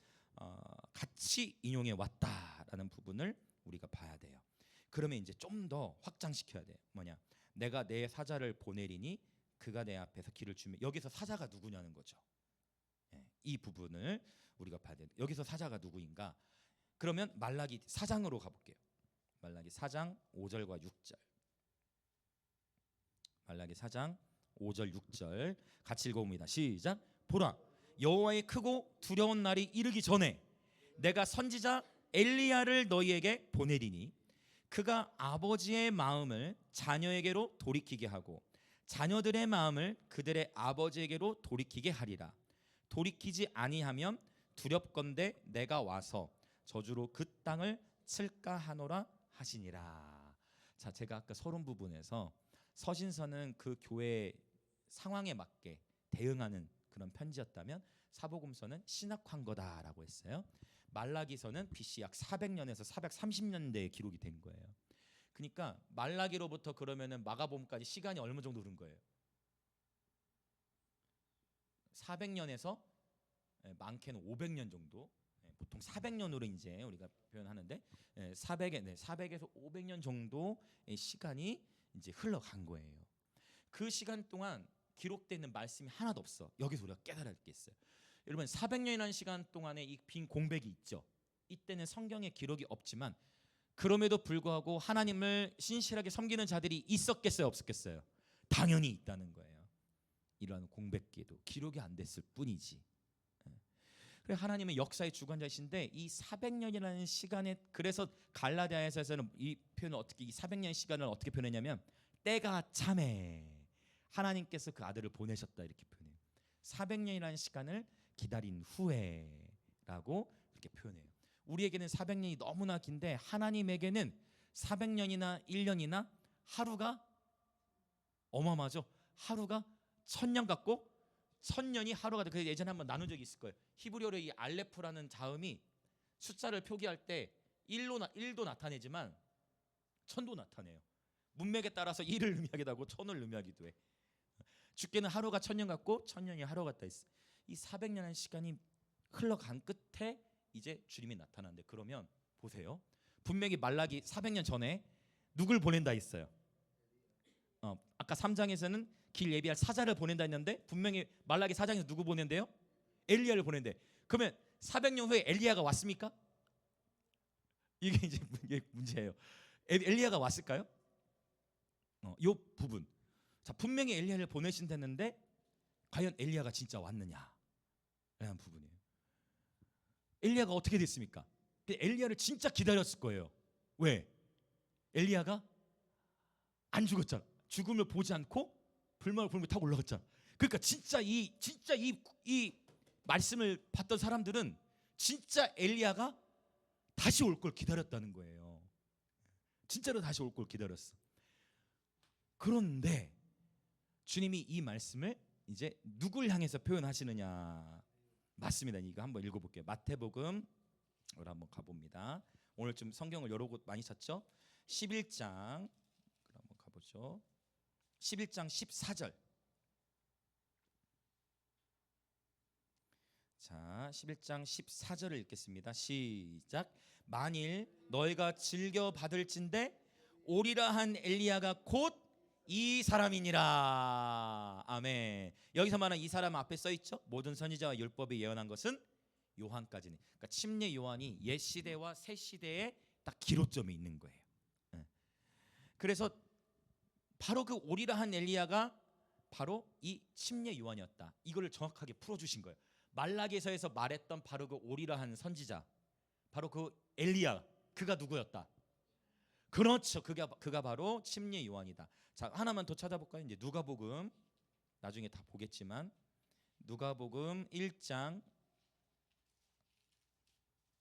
[SPEAKER 1] 같이 인용해 왔다라는 부분을 우리가 봐야 돼요. 그러면 이제 좀 더 확장시켜야 돼요. 뭐냐? 내가 내 사자를 보내리니 그가 내 앞에서 길을 주며, 여기서 사자가 누구냐는 거죠. 이 부분을 우리가 봐야 돼요. 여기서 사자가 누구인가? 그러면 말라기 4장으로 가볼게요. 말라기 4장 5절과 6절. 말라기 4장 5절 6절 같이 읽어봅니다. 시작. 보라, 여호와의 크고 두려운 날이 이르기 전에 내가 선지자 엘리야를 너희에게 보내리니 그가 아버지의 마음을 자녀에게로 돌이키게 하고 자녀들의 마음을 그들의 아버지에게로 돌이키게 하리라. 돌이키지 아니하면 두렵건대 내가 와서 저주로 그 땅을 칠까 하노라 하시니라. 자, 제가 아까 서론 부분에서 서신서는 그 교회 상황에 맞게 대응하는 그런 편지였다면 사복음서는 신학한 거다라고 했어요. 말라기서는 BC 약 400년에서 430년대에 기록이 된 거예요. 그러니까 말라기로부터 그러면은 마가복음까지 시간이 얼마 정도 흐른 거예요? 400년에서 많게는 500년 정도, 보통 400년으로 이제 우리가 표현하는데 400에서 500년 정도의 시간이 이제 흘러간 거예요. 그 시간 동안 기록되는 말씀이 하나도 없어. 여기서 우리가 깨달을 게 있어요. 여러분, 400년이라는 시간 동안에 이 빈 공백이 있죠. 이때는 성경에 기록이 없지만 그럼에도 불구하고 하나님을 신실하게 섬기는 자들이 있었겠어요, 없었겠어요? 당연히 있다는 거예요. 이러한 공백기도 기록이 안 됐을 뿐이지. 그래서 하나님은 역사의 주관자이신데 이 400년이라는 시간에, 그래서 갈라디아서에서는 이 표현을 어떻게, 이 400년 시간을 어떻게 표현했냐면 때가 참해 하나님께서 그 아들을 보내셨다 이렇게 표현해요. 400년이라는 시간을 기다린 후에라고 이렇게 표현해요. 우리에게는 400년이 너무나 긴데 하나님에게는 400년이나 1년이나 하루가 어마어마하죠. 하루가 1000년 같고 1000년이 하루가 돼. 그래서 예전에 한번 나눈 적이 있을 거예요. 히브리어로 이 알레프라는 자음이 숫자를 표기할 때 1도 나타내지만 1000도 나타내요. 문맥에 따라서 1을 의미하기도 하고 1000을 의미하기도 해. 주께는 하루가 1000년 같고 1000년이 하루 같다 했어. 이 400년의 시간이 흘러간 끝에 이제 주님이 나타나는데, 그러면 보세요. 분명히 말라기 400년 전에 누굴 보낸다 했어요. 아까 3장에서는 길 예비할 사자를 보낸다 했는데 분명히 말라기 4장에서 누구 보낸대요? 엘리야를 보낸대. 그러면 400년 후에 엘리야가 왔습니까? 이게 이제 문제예요. 엘리야가 왔을까요? 요 부분. 자, 분명히 엘리야를 보내신다는데 과연 엘리야가 진짜 왔느냐? 라는 부분이에요. 엘리야가 어떻게 됐습니까? 엘리야를 진짜 기다렸을 거예요. 왜? 엘리야가 안 죽었잖아. 죽음을 보지 않고 불만을 구름을 타고 올라갔잖아. 그러니까 진짜 이 말씀을 받던 사람들은 진짜 엘리야가 다시 올 걸 기다렸다는 거예요. 진짜로 다시 올 걸 기다렸어. 그런데 주님이 이 말씀을 이제 누굴 향해서 표현하시느냐? 맞습니다. 이거 한번 읽어볼게요. 마태복음으로 한번 가봅니다. 오늘 좀 성경을 여러 곳 많이 찾죠? 11장 한번 가보죠. 11장 14절. 자, 11장 14절을 읽겠습니다. 시작. 만일 너희가 즐겨 받을진대 오리라 한 엘리야가 곧 이 사람이니라. 아멘. 여기서 말하는 이 사람 앞에 써 있죠? 모든 선지자와 율법에 예언한 것은 요한까지는. 그러니까 침례 요한이 옛 시대와 새 시대에 딱 기로점이 있는 거예요. 그래서 바로 그 오리라 한 엘리야가 바로 이 침례 요한이었다. 이거를 정확하게 풀어주신 거예요. 말라기서에서 말했던 바로 그 오리라 한 선지자, 바로 그 엘리야, 그가 누구였다? 그렇죠. 그가 바로 침례 요한이다. 자, 하나만 더 찾아볼까요? 이제 누가복음, 나중에 다 보겠지만 누가복음 1장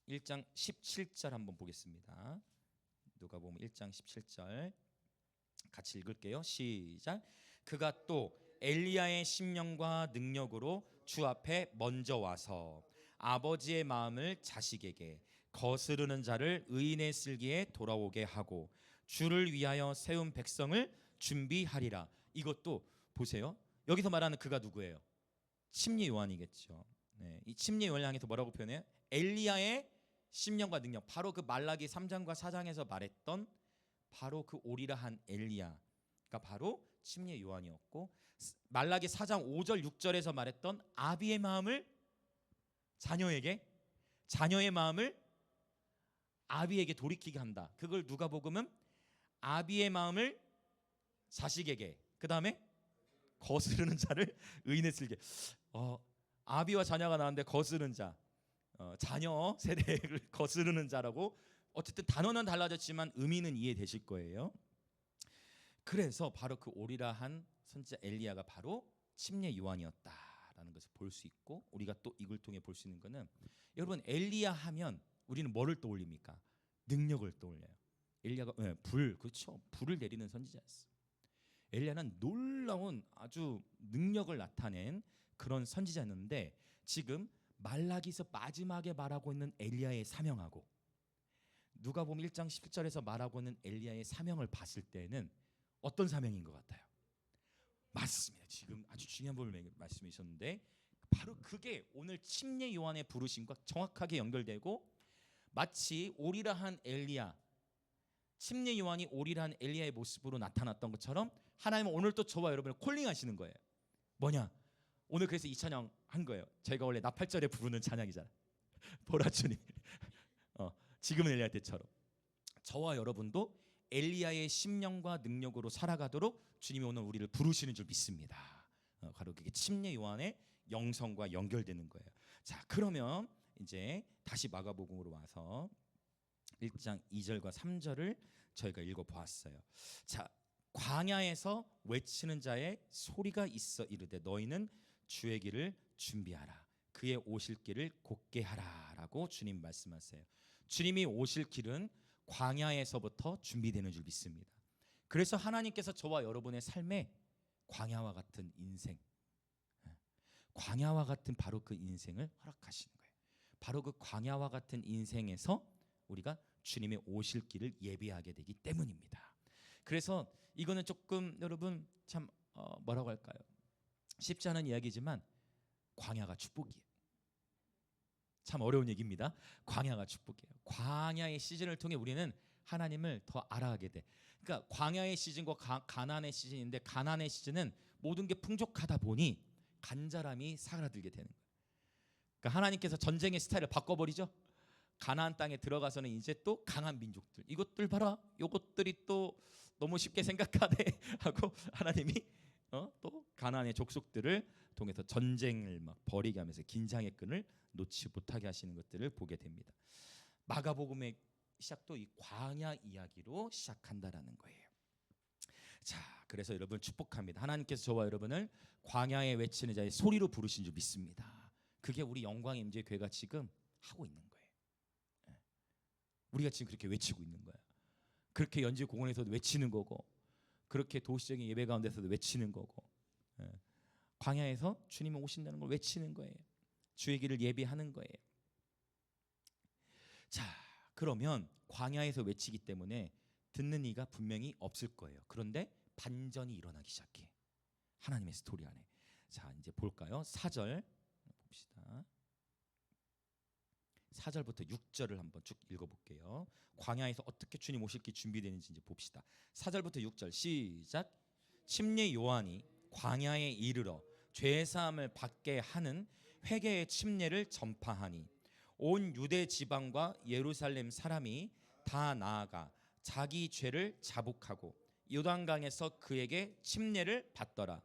[SPEAKER 1] 17절 한번 보겠습니다. 누가복음 1장 17절 같이 읽을게요. 시작. 그가 또 엘리야의 심령과 능력으로 주 앞에 먼저 와서 아버지의 마음을 자식에게 거스르는 자를 의인의 슬기에 돌아오게 하고 주를 위하여 세운 백성을 준비하리라. 이것도 보세요. 여기서 말하는 그가 누구예요? 침례 요한이겠죠. 네, 이 침례 요한을 향해서 뭐라고 표현해요? 엘리야의 심령과 능력. 바로 그 말라기 3장과 4장에서 말했던 바로 그 오리라 한 엘리야가 바로 침례 요한이었고, 말라기 4장 5절 6절에서 말했던 아비의 마음을 자녀에게, 자녀의 마음을 아비에게 돌이키게 한다. 그걸 누가복음은 아비의 마음을 자식에게, 그 다음에 거스르는 자를 의인의 슬기에. 아비와 자녀가 나왔는데 거스르는 자, 자녀 세대를 거스르는 자라고. 어쨌든 단어는 달라졌지만 의미는 이해되실 거예요. 그래서 바로 그 오리라 한 선지자 엘리야가 바로 침례 요한이었다라는 것을 볼 수 있고, 우리가 또 이걸 통해 볼 수 있는 것은, 여러분 엘리야 하면 우리는 뭐를 떠올립니까? 능력을 떠올려요. 엘리야가 그렇죠. 불을 내리는 선지자였어. 엘리야는 놀라운 아주 능력을 나타낸 그런 선지자였는데, 지금 말라기서 마지막에 말하고 있는 엘리야의 사명하고 누가복음 1장 17절에서 말하고 있는 엘리야의 사명을 봤을 때는 어떤 사명인 것 같아요? 맞습니다. 지금 아주 중요한 부분을 말씀하셨는데, 바로 그게 오늘 침례 요한의 부르심과 정확하게 연결되고, 마치 오리라 한 엘리야, 침례 요한이 오리라 한 엘리야의 모습으로 나타났던 것처럼 하나님은 오늘 또 저와 여러분을 콜링하시는 거예요. 뭐냐? 오늘 그래서 이 찬양 한 거예요. 저희가 원래 나팔절에 부르는 찬양이잖아요. 보라주님, 지금은 엘리야 때처럼 저와 여러분도 엘리야의 심령과 능력으로 살아가도록 주님이 오늘 우리를 부르시는 줄 믿습니다. 바로 그게 침례 요한의 영성과 연결되는 거예요. 자, 그러면 이제 다시 마가복음으로 와서 1장 2절과 3절을 저희가 읽어보았어요. 자, 광야에서 외치는 자의 소리가 있어 이르되 너희는 주의 길을 준비하라, 그의 오실 길을 곧게 하라라고 주님 말씀하세요. 주님이 오실 길은 광야에서부터 준비되는 줄 믿습니다. 그래서 하나님께서 저와 여러분의 삶에 광야와 같은 인생, 광야와 같은 바로 그 인생을 허락하시는 거예요. 바로 그 광야와 같은 인생에서 우리가 주님의 오실 길을 예비하게 되기 때문입니다. 그래서 이거는 조금 여러분 참 뭐라고 할까요? 쉽지 않은 이야기지만 광야가 축복이에요. 참 어려운 얘기입니다. 광야가 축복이에요. 광야의 시즌을 통해 우리는 하나님을 더 알아가게 돼. 그러니까 광야의 시즌과 가나안의 시즌인데, 가나안의 시즌은 모든 게 풍족하다 보니 간절함이 사그라들게 되는 거예요. 그러니까 하나님께서 전쟁의 스타일을 바꿔버리죠. 가나안 땅에 들어가서는 이제 또 강한 민족들, 이것들 봐라, 이것들이 또 너무 쉽게 생각하네 하고 하나님이 또 가나안의 족속들을 통해서 전쟁을 막 벌이게 하면서 긴장의 끈을 놓지 못하게 하시는 것들을 보게 됩니다. 마가복음의 시작도 이 광야 이야기로 시작한다라는 거예요. 자, 그래서 여러분 축복합니다. 하나님께서 저와 여러분을 광야에 외치는 자의 소리로 부르신 줄 믿습니다. 그게 우리 영광의 임재 교회가 지금 하고 있는 거예요. 우리가 지금 그렇게 외치고 있는 거야. 그렇게 연지 공원에서도 외치는 거고, 그렇게 도시적인 예배 가운데서도 외치는 거고, 광야에서 주님이 오신다는 걸 외치는 거예요. 주의 길을 예비하는 거예요. 자, 그러면 광야에서 외치기 때문에 듣는 이가 분명히 없을 거예요. 그런데 반전이 일어나기 시작해. 하나님의 스토리 안에. 자, 이제 볼까요? 4절 봅시다. 4절부터 6절을 한번 쭉 읽어볼게요. 광야에서 어떻게 주님 오실기 준비되는지 이제 봅시다. 4절부터 6절 시작. 침례 요한이 광야에 이르러 죄사함을 받게 하는 회개의 침례를 전파하니 온 유대 지방과 예루살렘 사람이 다 나아가 자기 죄를 자복하고 요단강에서 그에게 침례를 받더라.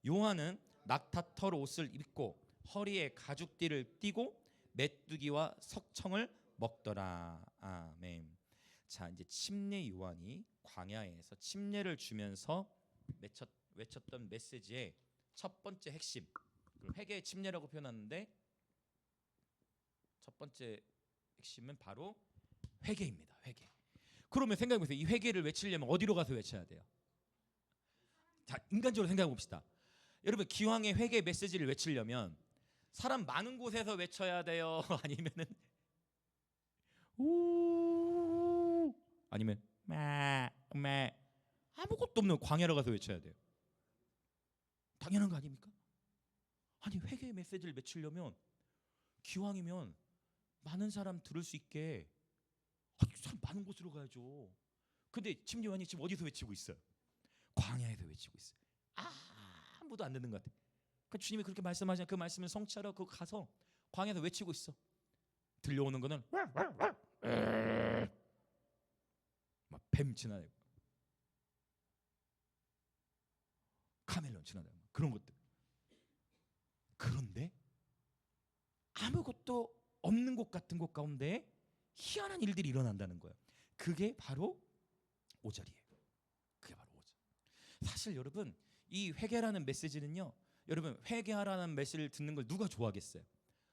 [SPEAKER 1] 요한은 낙타털 옷을 입고 허리에 가죽띠를 띠고 메뚜기와 석청을 먹더라. 아멘. 자, 이제 침례 요한이 광야에서 침례를 주면서 외쳤던 메시지의 첫 번째 핵심, 회개의 침례라고 표현하는데 첫 번째 핵심은 바로 회개입니다. 회개. 그러면 생각해보세요. 이 회개를 외치려면 어디로 가서 외쳐야 돼요? 자, 인간적으로 생각해 봅시다. 여러분, 기왕의 회개 메시지를 외치려면 사람 많은 곳에서 외쳐야 돼요? 아니면은 우 아니면 매 아무것도 없는 광야로 가서 외쳐야 돼요? 당연한 거 아닙니까? 아니, 회개의 메시지를 외치려면 기왕이면 많은 사람 들을 수 있게 사람 많은 곳으로 가야죠. 근데 침례요한이 지금 어디서 외치고 있어요? 광야에서 외치고 있어요. 아무도 안 듣는 것 같아. 그 주님이 그렇게 말씀하시면 그 말씀을 성취하러 그 가서 광야에서 외치고 있어. 들려오는 거는 막 뱀 지나다니고 카멜론 지나다니고 그런 것들. 그런데 아무것도 없는 곳 같은 곳 가운데 희한한 일들이 일어난다는 거예요. 그게 바로 5절이에요. 그게 바로 5절. 사실 여러분, 이 회개라는 메시지는요, 여러분, 회개하라는 메시지를 듣는 걸 누가 좋아하겠어요?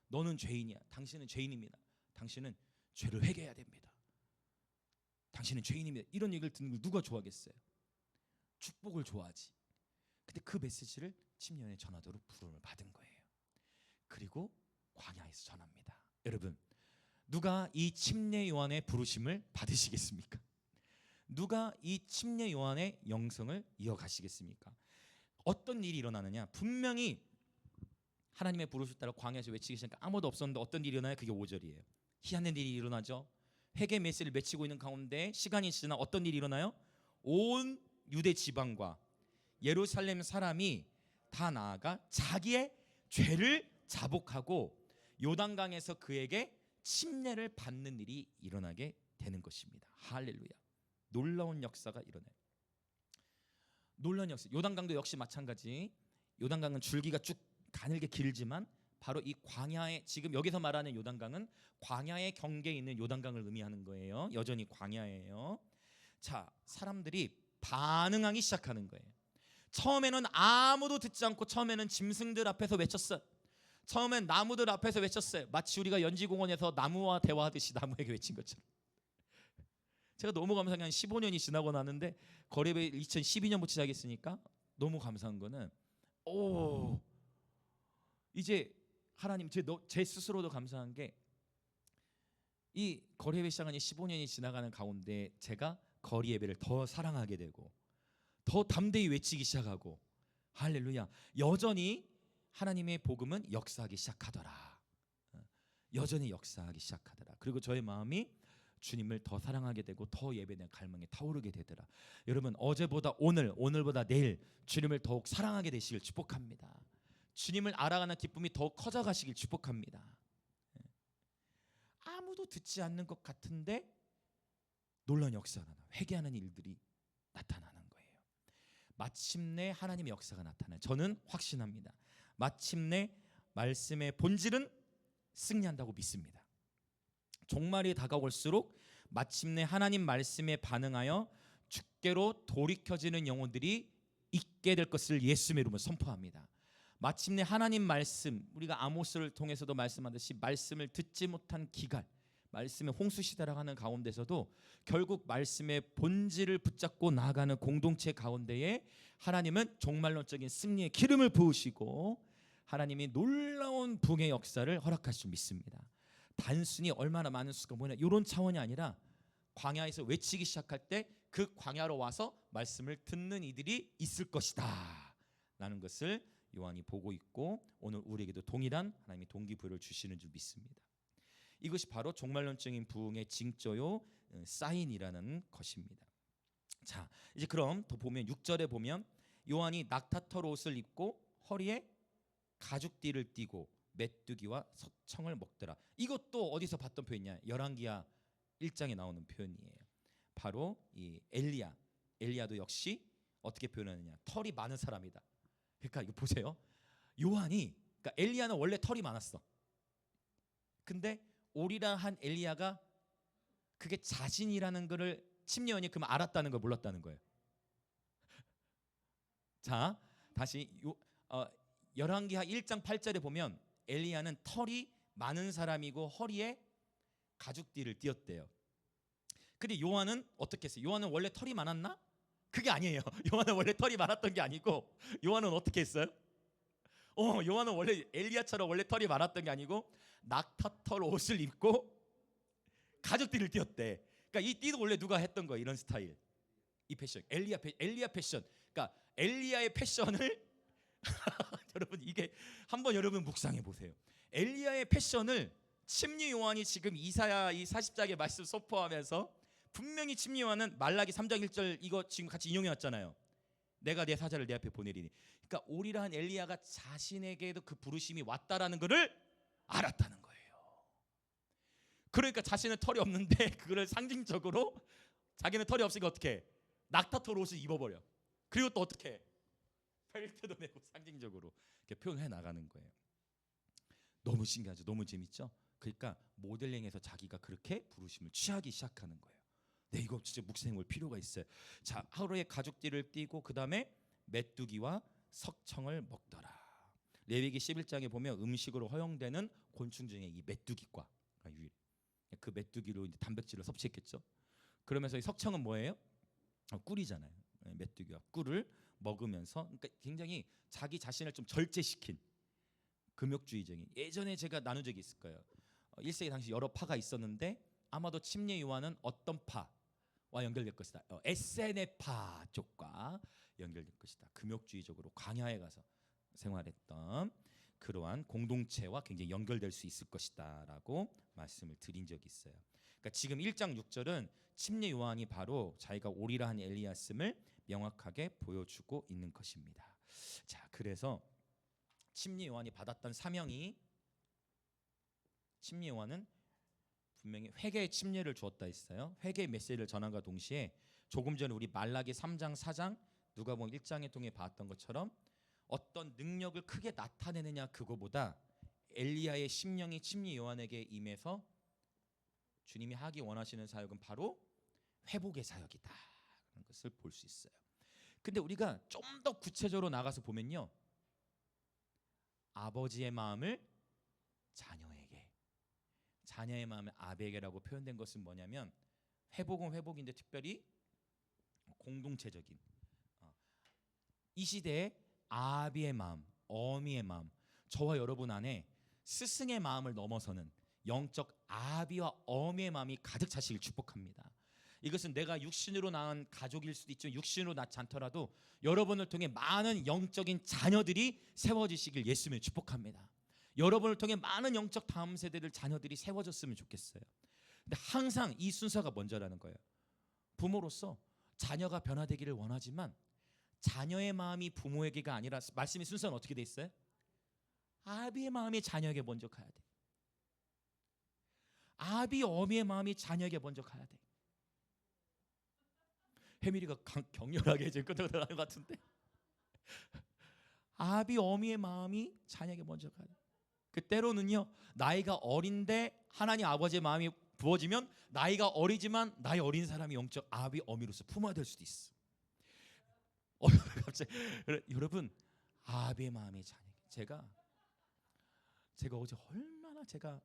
[SPEAKER 1] 너는 죄인이야. 당신은 죄인입니다. 당신은 죄를 회개해야 됩니다. 당신은 죄인입니다. 이런 얘기를 듣는 걸 누가 좋아하겠어요? 축복을 좋아하지. 근데 그 메시지를 침례요한의 전하도록 부름을 받은 거예요. 그리고 광야에서 전합니다. 여러분, 누가 이 침례요한의 부르심을 받으시겠습니까? 누가 이 침례요한의 영성을 이어가시겠습니까? 어떤 일이 일어나느냐? 분명히 하나님의 부르심 따라 광야에서 외치기 시작하니까 아무도 없었는데 어떤 일이 일어나요? 그게 5절이에요. 희한한 일이 일어나죠. 회개 메시지를 외치고 있는 가운데 시간이 지나 어떤 일이 일어나요? 온 유대 지방과 예루살렘 사람이 다 나아가 자기의 죄를 자복하고 요단강에서 그에게 침례를 받는 일이 일어나게 되는 것입니다. 할렐루야. 놀라운 역사가 일어나요. 놀라운 역사. 요단강도 역시 마찬가지. 요단강은 줄기가 쭉 가늘게 길지만 바로 이 광야에, 지금 여기서 말하는 요단강은 광야의 경계에 있는 요단강을 의미하는 거예요. 여전히 광야예요. 자, 사람들이 반응하기 시작하는 거예요. 처음에는 아무도 듣지 않고 처음에는 짐승들 앞에서 외쳤어요. 처음엔 나무들 앞에서 외쳤어요. 마치 우리가 연지공원에서 나무와 대화하듯이 나무에게 외친 것처럼. 제가 너무 감사한 게 한 15년이 지나고 나는데 거래배 2012년부터 시작했으니까 너무 감사한 거는 이제 하나님, 제 스스로도 감사한 게 이 거래배 시작한 지 15년이 지나가는 가운데 제가 거리 예배를 더 사랑하게 되고 더 담대히 외치기 시작하고, 할렐루야, 여전히 하나님의 복음은 역사하기 시작하더라. 여전히 역사하기 시작하더라. 그리고 저의 마음이 주님을 더 사랑하게 되고 더 예배의 갈망에 타오르게 되더라. 여러분, 어제보다 오늘, 오늘보다 내일 주님을 더욱 사랑하게 되시길 축복합니다. 주님을 알아가는 기쁨이 더욱 커져가시길 축복합니다. 아무도 듣지 않는 것 같은데 놀라운 역사가 나. 회개하는 일들이 나타나는 거예요. 마침내 하나님의 역사가 나타나요. 저는 확신합니다. 마침내 말씀의 본질은 승리한다고 믿습니다. 종말이 다가올수록 마침내 하나님 말씀에 반응하여 주께로 돌이켜지는 영혼들이 있게 될 것을 예수님의 이름으로 선포합니다. 마침내 하나님 말씀, 우리가 아모스를 통해서도 말씀하듯이 말씀을 듣지 못한 기갈, 말씀의 홍수시대라고 하는 가운데서도 결국 말씀의 본질을 붙잡고 나아가는 공동체 가운데에 하나님은 종말론적인 승리의 기름을 부으시고 하나님이 놀라운 부흥의 역사를 허락할 줄 믿습니다. 단순히 얼마나 많은 수가 뭐냐 이런 차원이 아니라 광야에서 외치기 시작할 때 그 광야로 와서 말씀을 듣는 이들이 있을 것이다 라는 것을 요한이 보고 있고 오늘 우리에게도 동일한 하나님의 동기부여를 주시는 줄 믿습니다. 이것이 바로 종말론적인 부흥의 징조요 사인이라는 것입니다. 자, 이제 그럼 더 보면 6절에 보면 요한이 낙타털 옷을 입고 허리에 가죽띠를 띠고 메뚜기와 석청을 먹더라. 이것도 어디서 봤던 표현이냐? 열왕기하 1장에 나오는 표현이에요. 바로 이 엘리야도 역시 어떻게 표현하느냐? 털이 많은 사람이다. 그러니까 이거 보세요. 요한이 그러니까 엘리야는 원래 털이 많았어. 근데 오리라 한 엘리야가 그게 자신이라는 것을 침례원이 그럼 알았다는 걸 몰랐다는 거예요. 자, 다시 열왕기하 1장 8절에 보면 엘리야는 털이 많은 사람이고 허리에 가죽띠를 띠었대요. 근데 요한은 어떻게 했어요? 요한은 원래 털이 많았나? 그게 아니에요. 요한은 원래 털이 많았던 게 아니고 요한은 어떻게 했어요? 요한은 원래 엘리야처럼 원래 털이 많았던 게 아니고 낙타털 옷을 입고 가죽띠를 띠었대. 그러니까 이 띠도 원래 누가 했던 거예요? 이런 스타일, 이 패션, 엘리야 패션. 그러니까 엘리야의 패션을 여러분 이게 한번 여러분 묵상해 보세요. 엘리야의 패션을 침례 요한이 지금 이사야 이 40장의 말씀 선포하면서 분명히 침례 요한은 말라기 3장 1절 이거 지금 같이 인용해 왔잖아요. 내가 내 사자를 내 앞에 보내리니. 그러니까 오리라 한 엘리야가 자신에게도 그 부르심이 왔다라는 것을 알았다는 거예요. 그러니까 자신은 털이 없는데 그거를 상징적으로 자기는 털이 없으니까 어떻게 해? 낙타털 옷을 입어버려. 그리고 또 어떻게 해? 벨트도 내고 상징적으로 이렇게 표현해 나가는 거예요. 너무 신기하죠. 너무 재밌죠. 그러니까 모델링에서 자기가 그렇게 부르심을 취하기 시작하는 거예요. 네, 이거 진짜 묵상해 볼 필요가 있어요. 자, 하루에 가죽띠를 띠고 그 다음에 메뚜기와 석청을 먹더라. 레위기 11장에 보면 음식으로 허용되는 곤충 중에 이 메뚜기과 그 메뚜기로 이제 단백질을 섭취했겠죠. 그러면서 이 석청은 뭐예요? 꿀이잖아요. 메뚜기와 꿀을 먹으면서 그러니까 굉장히 자기 자신을 좀 절제시킨 금욕주의적인. 예전에 제가 나눈 적이 있을 거예요. 1세기 당시 여러 파가 있었는데 아마도 침례 요한은 어떤 파와 연결될 것이다. 에세네파 쪽과 연결될 것이다. 금욕주의적으로 광야에 가서 생활했던 그러한 공동체와 굉장히 연결될 수 있을 것이다라고 말씀을 드린 적이 있어요. 그러니까 지금 1장 6절은 침례 요한이 바로 자기가 오리라 한 엘리야씀을 명확하게 보여주고 있는 것입니다. 자, 그래서 침례 요한이 받았던 사명이 침례 요한은 분명히 회개의 침례를 주었다 했어요. 회개의 메시지를 전함과 동시에 조금 전에 우리 말라기 3장 4장 누가복음 1장을 통해 봤던 것처럼 어떤 능력을 크게 나타내느냐 그거보다 엘리야의 심령이 침례 요한에게 임해서 주님이 하기 원하시는 사역은 바로 회복의 사역이다라는 것을 볼 수 있어요. 근데 우리가 좀 더 구체적으로 나가서 보면요, 아버지의 마음을 자녀에게, 자녀의 마음을 아베게라고 표현된 것은 뭐냐면 회복은 회복인데 특별히 공동체적인 이 시대의 아비의 마음, 어미의 마음, 저와 여러분 안에 스승의 마음을 넘어서는 영적 아비와 어미의 마음이 가득 차시길 축복합니다. 이것은 내가 육신으로 낳은 가족일 수도 있죠. 육신으로 낳지 않더라도 여러분을 통해 많은 영적인 자녀들이 세워지시길 예수님을 축복합니다. 여러분을 통해 많은 영적 다음 세대들 자녀들이 세워졌으면 좋겠어요. 근데 항상 이 순서가 먼저라는 거예요. 부모로서 자녀가 변화되기를 원하지만 자녀의 마음이 부모에게가 아니라 말씀의 순서는 어떻게 돼 있어요? 아비의 마음이 자녀에게 먼저 가야 돼. 아비 어미의 마음이 자녀에게 먼저 가야 돼. 해밀이가 격렬하게 지금 끄덕끄덕하는 것 같은데. 아비 어미의 마음이 자녀에게 먼저 가요. 그 때로는요, 나이가 어린데 하나님 아버지의 마음이 부어지면 나이가 어리지만 나이 어린 사람이 영적 아비 어미로서 품어야 될 수도 있어. 갑자기 여러분, 아비의 마음이 자녀에게. 제가 어제 얼마나 제가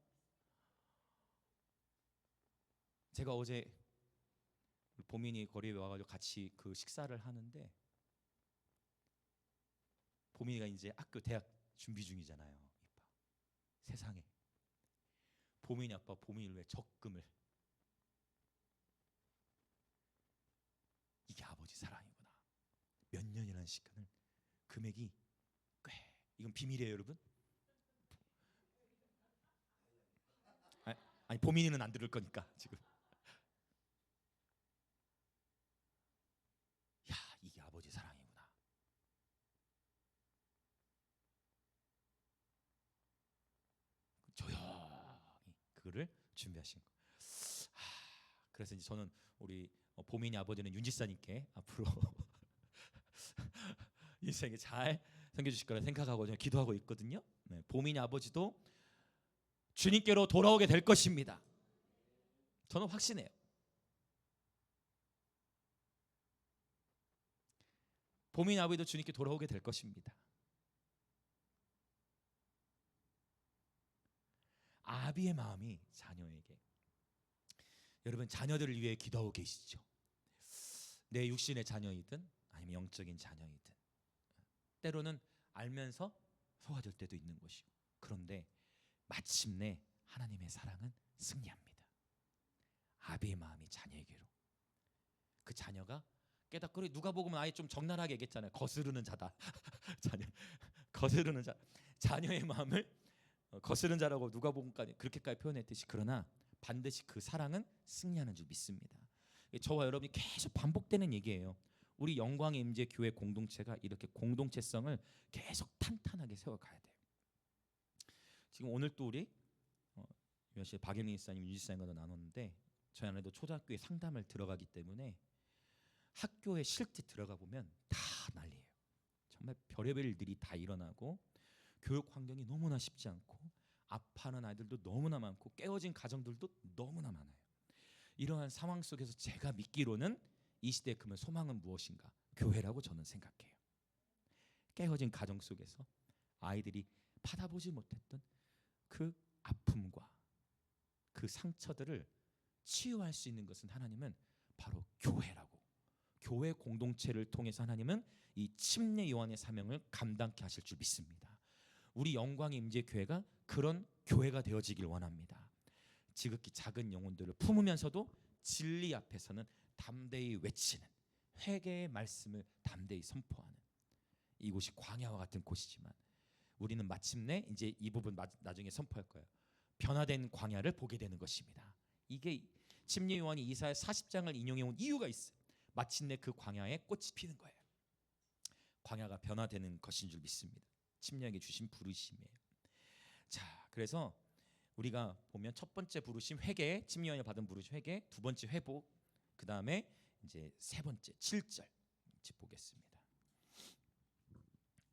[SPEAKER 1] 어제 보민이 거리에 와가지고 같이 그 식사를 하는데, 보민이가 이제 학교 대학 준비 중이잖아요. 세상에 보민이 아빠 보민이를 왜 적금을, 이게 아버지 사랑이구나. 몇 년이라는 시간을, 금액이 꽤, 이건 비밀이에요 여러분. 아니 보민이는 안 들을 거니까 지금. 야, 이게 아버지 사랑이구나. 조용히 그거를 준비하신 거. 그래서 이제 저는 우리 보민이 아버지는 윤지사님께 앞으로 인생에 잘 섬겨주실 거라 생각하고 저는 기도하고 있거든요. 네, 보민이 아버지도 주님께로 돌아오게 될 것입니다. 저는 확신해요. 보민이 아버지도 주님께 돌아오게 될 것입니다. 아비의 마음이 자녀에게. 여러분, 자녀들을 위해 기도하고 계시죠? 내 육신의 자녀이든 아니면 영적인 자녀이든 때로는 알면서 속아줄 때도 있는 것이고, 그런데 마침내 하나님의 사랑은 승리합니다. 아비의 마음이 자녀에게로. 그 자녀가 깨닫고, 누가복음은 아예 좀 적나라하게 얘기했잖아요. 거스르는 자다. 자녀, 거스르는 자. 자녀의 마음을 거스르는 자라고 누가복음까지 그렇게까지 표현했듯이, 그러나 반드시 그 사랑은 승리하는 줄 믿습니다. 저와 여러분이 계속 반복되는 얘기예요. 우리 영광의 임재 교회 공동체가 이렇게 공동체성을 계속 탄탄하게 세워가야 돼요. 지금 오늘 또 우리 박예민 이사님, 유지사님과도 나눴는데, 저희 아내도 초등학교에 상담을 들어가기 때문에 학교에 실제 들어가 보면 다 난리예요. 정말 별의별 일들이 다 일어나고, 교육 환경이 너무나 쉽지 않고, 아파하는 아이들도 너무나 많고, 깨어진 가정들도 너무나 많아요. 이러한 상황 속에서 제가 믿기로는 이 시대에 그러면 소망은 무엇인가? 교회라고 저는 생각해요. 깨어진 가정 속에서 아이들이 받아보지 못했던 그 아픔과 그 상처들을 치유할 수 있는 것은, 하나님은 바로 교회라고, 교회 공동체를 통해서 하나님은 이 침례 요한의 사명을 감당케 하실 줄 믿습니다. 우리 영광의 임재 교회가 그런 교회가 되어지길 원합니다. 지극히 작은 영혼들을 품으면서도 진리 앞에서는 담대히 외치는, 회개의 말씀을 담대히 선포하는, 이곳이 광야와 같은 곳이지만 우리는 마침내 이제 이 부분 나중에 선포할 거예요. 변화된 광야를 보게 되는 것입니다. 이게 침례 요한이 이사야 40장을 인용해 온 이유가 있어요. 마침내 그 광야에 꽃이 피는 거예요. 광야가 변화되는 것인 줄 믿습니다. 침례에게 주신 부르심이에요. 자, 그래서 우리가 보면 첫 번째 부르심 회개, 침례 요한이 받은 부르심 회개, 두 번째 회복, 그 다음에 이제 세 번째 7절 보겠습니다.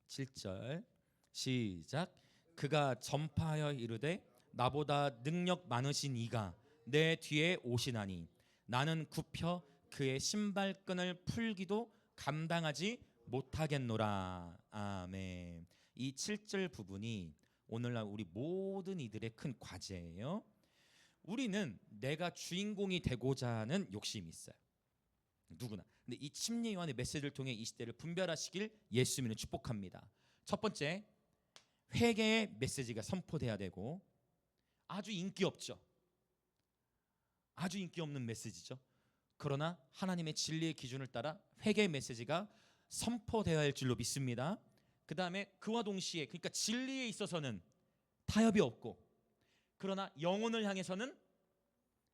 [SPEAKER 1] 7절 시작. 그가 전파하여 이르되 나보다 능력 많으신 이가 내 뒤에 오시나니 나는 굽혀 그의 신발끈을 풀기도 감당하지 못하겠노라. 아멘. 이 7절 부분이 오늘날 우리 모든 이들의 큰 과제예요. 우리는 내가 주인공이 되고자 하는 욕심이 있어요. 누구나. 근데 이 침례 요한의 메시지를 통해 이 시대를 분별하시길 예수님은 축복합니다. 첫 번째, 회개의 메시지가 선포돼야 되고, 아주 인기 없죠. 아주 인기 없는 메시지죠. 그러나 하나님의 진리의 기준을 따라 회개의 메시지가 선포되어야 할 줄로 믿습니다. 그 다음에 그와 동시에, 그러니까 진리에 있어서는 타협이 없고, 그러나 영혼을 향해서는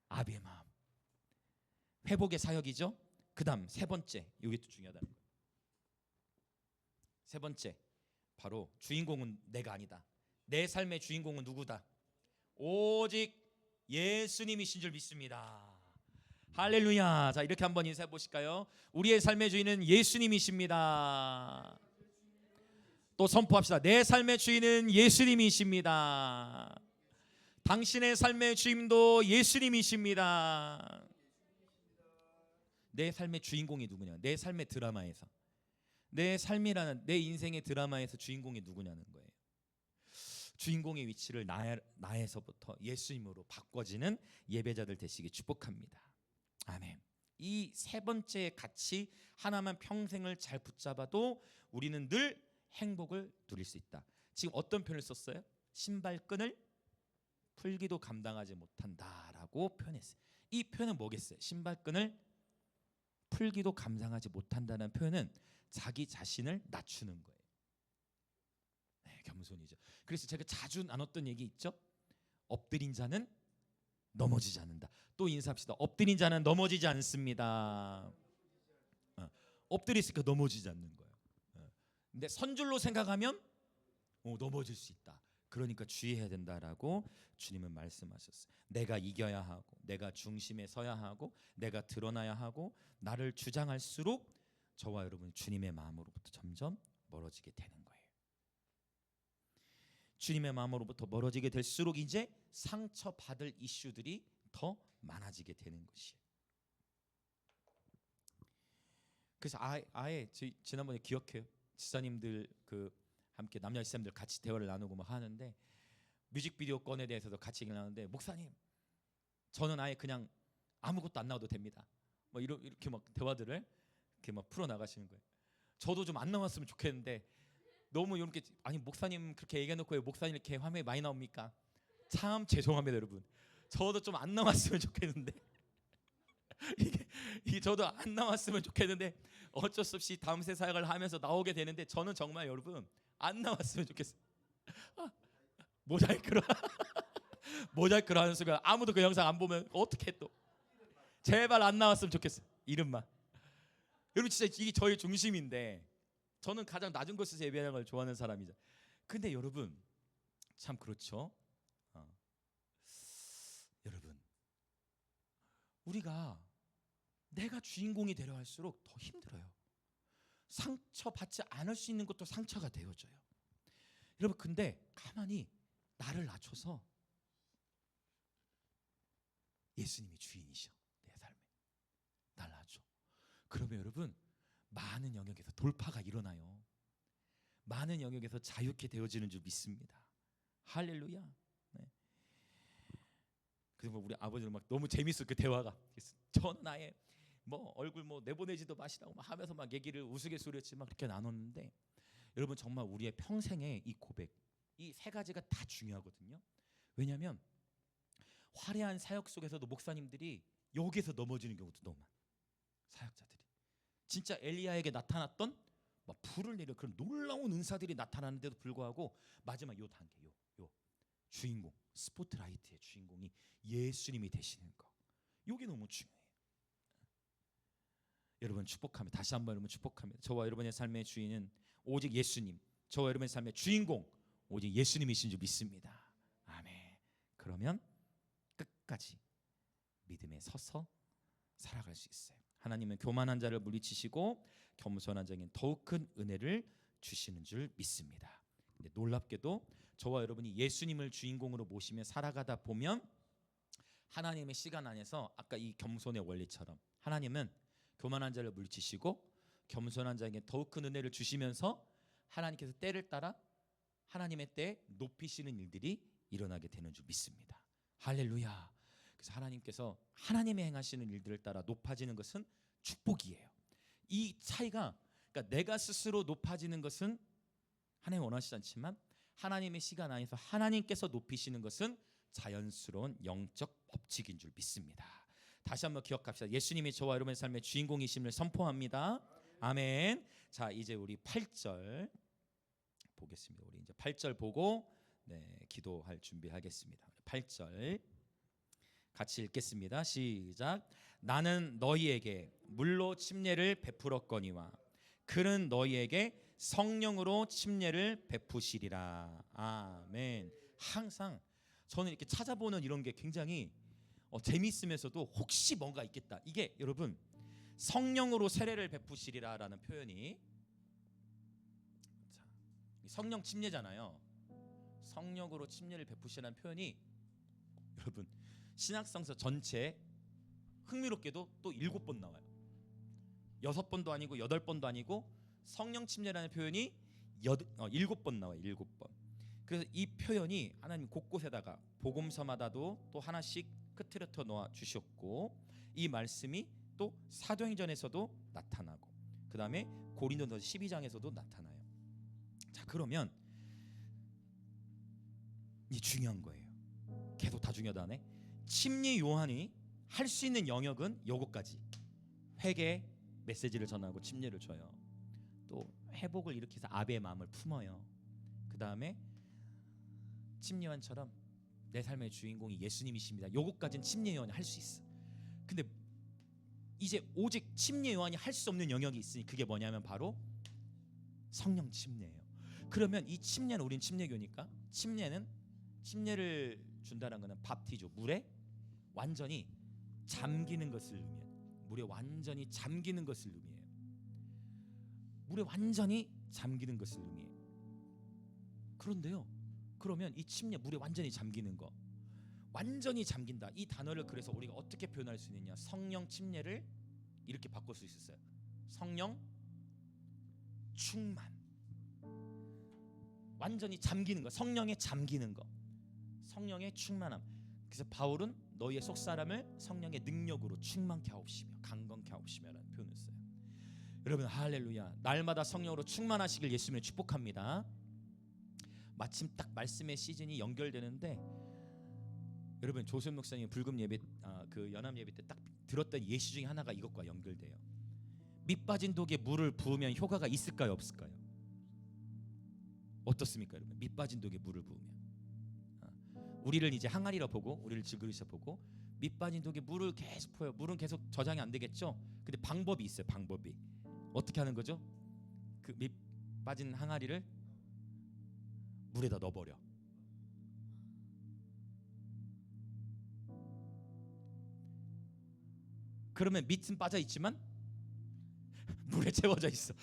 [SPEAKER 1] 아비의 마음, 회복의 사역이죠. 그 다음 세 번째, 이게 또 중요하다는 거예요. 세 번째, 바로 주인공은 내가 아니다. 내 삶의 주인공은 누구다? 오직 예수님이신 줄 믿습니다. 할렐루야. 자, 이렇게 한번 인사해 보실까요? 우리의 삶의 주인은 예수님이십니다. 또 선포합시다. 내 삶의 주인은 예수님이십니다. 당신의 삶의 주인도 예수님이십니다. 내 삶의 주인공이 누구냐? 내 삶의 드라마에서, 내 삶이라는 내 인생의 드라마에서 주인공이 누구냐는 거예요. 주인공의 위치를 나에서부터 예수님으로 바꿔지는 예배자들 되시기 축복합니다. 아멘. 이 세 번째 가치 하나만 평생을 잘 붙잡아도 우리는 늘 행복을 누릴 수 있다. 지금 어떤 표현을 썼어요? 신발끈을 풀기도 감당하지 못한다라고 표현했어요. 이 표현은 뭐겠어요? 신발끈을 풀기도 감당하지 못한다는 표현은 자기 자신을 낮추는 거예요. 네, 겸손이죠. 그래서 제가 자주 나눴던 얘기 있죠? 엎드린 자는 넘어지지 않는다. 또 인사합시다. 엎드린 자는 넘어지지 않습니다. 엎드렸으니까 넘어지지 않는 거예요. 근데 선줄로 생각하면 넘어질 수 있다. 그러니까 주의해야 된다라고 주님은 말씀하셨어요. 내가 이겨야 하고, 내가 중심에 서야 하고, 내가 드러나야 하고, 나를 주장할수록 저와 여러분 주님의 마음으로부터 점점 멀어지게 되는 거예요. 주님의 마음으로부터 멀어지게 될수록 이제 상처받을 이슈들이 더 많아지게 되는 것이에요. 그래서 아예 지난번에 기억해요. 지사님들 함께 남녀 지사님들 같이 대화를 나누고 막 하는데 뮤직비디오 건에 대해서도 같이 얘기를 나누는데, 목사님 저는 아예 그냥 아무것도 안 나와도 됩니다. 뭐 이렇게 막 대화들을 이렇게 막 풀어 나가시는 거예요. 저도 좀 안 나왔으면 좋겠는데 너무 이렇게, 아니 목사님 그렇게 얘기해놓고 왜 목사님 이렇게 화면에 많이 나옵니까? 참 죄송합니다 여러분. 저도 좀 안 나왔으면 좋겠는데 이게 저도 안 나왔으면 좋겠는데 어쩔 수 없이 다음 새 사역을 하면서 나오게 되는데, 저는 정말 여러분 안 나왔으면 좋겠어요. 모자이크로 모자이크로 하는 순간 아무도 그 영상 안 보면 어떻게, 또 제발 안 나왔으면 좋겠어요. 이름만. 여러분 진짜 이게 저의 중심인데, 저는 가장 낮은 곳에서 예배하는 걸 좋아하는 사람이죠. 근데 여러분 참 그렇죠. 여러분 우리가 내가 주인공이 되려 할수록 더 힘들어요. 상처받지 않을 수 있는 것도 상처가 되어져요. 여러분 근데 가만히 나를 낮춰서 예수님이 주인이셔. 내 삶에 날 낮춰. 그러면 여러분 많은 영역에서 돌파가 일어나요. 많은 영역에서 자유케 되어지는 줄 믿습니다. 할렐루야. 네. 그래서 우리 아버지는 막 너무 재밌어 그 대화가. 저는 아예 뭐 얼굴 뭐 내보내지도 마시라고 막 하면서 막 얘기를 우스갯소리였지 막 그렇게 나눴는데, 여러분 정말 우리의 평생의 이 고백, 이 세 가지가 다 중요하거든요. 왜냐하면 화려한 사역 속에서도 목사님들이 여기서 넘어지는 경우도 너무 많아요. 사역자들이 진짜 엘리야에게 나타났던 막 불을 내려 그런 놀라운 은사들이 나타나는데도 불구하고 마지막 요 단계, 요 주인공, 스포트라이트의 주인공이 예수님이 되시는 거, 이게 너무 중요해요. 여러분 축복합니다. 다시 한번 여러분 축복합니다. 저와 여러분의 삶의 주인은 오직 예수님, 저와 여러분의 삶의 주인공 오직 예수님이신 줄 믿습니다. 아멘. 그러면 끝까지 믿음에 서서 살아갈 수 있어요. 하나님은 교만한 자를 물리치시고 겸손한 자에게 더욱 큰 은혜를 주시는 줄 믿습니다. 근데 놀랍게도 저와 여러분이 예수님을 주인공으로 모시며 살아가다 보면 하나님의 시간 안에서 아까 이 겸손의 원리처럼 하나님은 교만한 자를 물리치시고 겸손한 자에게 더욱 큰 은혜를 주시면서 하나님께서 때를 따라 하나님의 때에 높이시는 일들이 일어나게 되는 줄 믿습니다. 할렐루야. 그래서 하나님께서 하나님의 행하시는 일들을 따라 높아지는 것은 축복이에요. 이 차이가, 그러니까 내가 스스로 높아지는 것은 하나님 원하시지 않지만 하나님의 시간 안에서 하나님께서 높이시는 것은 자연스러운 영적 법칙인 줄 믿습니다. 다시 한번 기억합시다. 예수님이 저와 여러분의 삶의 주인공이심을 선포합니다. 아멘. 자, 이제 우리 8절 보겠습니다. 우리 이제 8절 보고 기도할 준비하겠습니다. 8절 같이 읽겠습니다. 시작. 나는 너희에게 물로 침례를 베풀었거니와 그는 너희에게 성령으로 침례를 베푸시리라. 아멘. 항상 저는 이렇게 찾아보는 이런 게 굉장히 재미있으면서도 혹시 뭔가 있겠다. 이게 여러분 성령으로 세례를 베푸시리라라는 표현이 성령 침례잖아요. 성령으로 침례를 베푸시라는 표현이 여러분 신약성서 전체 흥미롭게도 또 7번 나와요. 6번도 아니고 8번도 아니고 성령 침례라는 표현이 7번 나와요. 7번. 그래서 이 표현이 하나님 곳곳에다가 복음서마다도 또 하나씩 흐트러져 놓아 주셨고, 이 말씀이 또 사도행전에서도 나타나고 그 다음에 고린도서 12장에서도 나타나요. 자, 그러면 이 중요한 거예요. 계속 다 중요하다네. 침례 요한이 할 수 있는 영역은 요거까지. 회개 메시지를 전하고 침례를 줘요. 또 회복을 일으켜서 아베의 마음을 품어요. 그 다음에 침례 요한처럼 내 삶의 주인공이 예수님이십니다. 요거까지는 침례 요한이 할 수 있어. 근데 이제 오직 침례 요한이 할 수 없는 영역이 있으니 그게 뭐냐면 바로 성령 침례예요. 그러면 이 침례는 우린 침례교니까 침례를 준다는 것은 밥티죠. 물에 완전히 잠기는 것을 의미해요. 물에 완전히 잠기는 것을 의미해요. 물에 완전히 잠기는 것을 의미해요. 그런데요, 그러면 이 침례 물에 완전히 잠기는 거, 완전히 잠긴다. 이 단어를 그래서 우리가 어떻게 표현할 수 있느냐? 성령 침례를 이렇게 바꿀 수 있었어요. 성령 충만. 완전히 잠기는 거, 성령에 잠기는 거, 성령의 충만함. 그래서 바울은 너희의 속사람을 성령의 능력으로 충만케 하옵시며 강건케 하옵시며라는 표현을 써요. 여러분 할렐루야. 날마다 성령으로 충만하시길 예수님을 축복합니다. 마침 딱 말씀의 시즌이 연결되는데, 여러분 조선 목사님 불금 예배 그 연합 예배 때 딱 들었던 예시 중에 하나가 이것과 연결돼요. 밑 빠진 독에 물을 부으면 효과가 있을까요, 없을까요? 어떻습니까, 여러분? 밑 빠진 독에 물을 부으면 우리를 이제 항아리라 보고, 우리를 질그릇이라 보고, 밑 빠진 독에 물을 계속 부어요. 물은 계속 저장이 안 되겠죠. 근데 방법이 있어요. 방법이 어떻게 하는 거죠? 그 밑 빠진 항아리를 물에다 넣어버려. 그러면 밑은 빠져 있지만 물에 채워져 있어.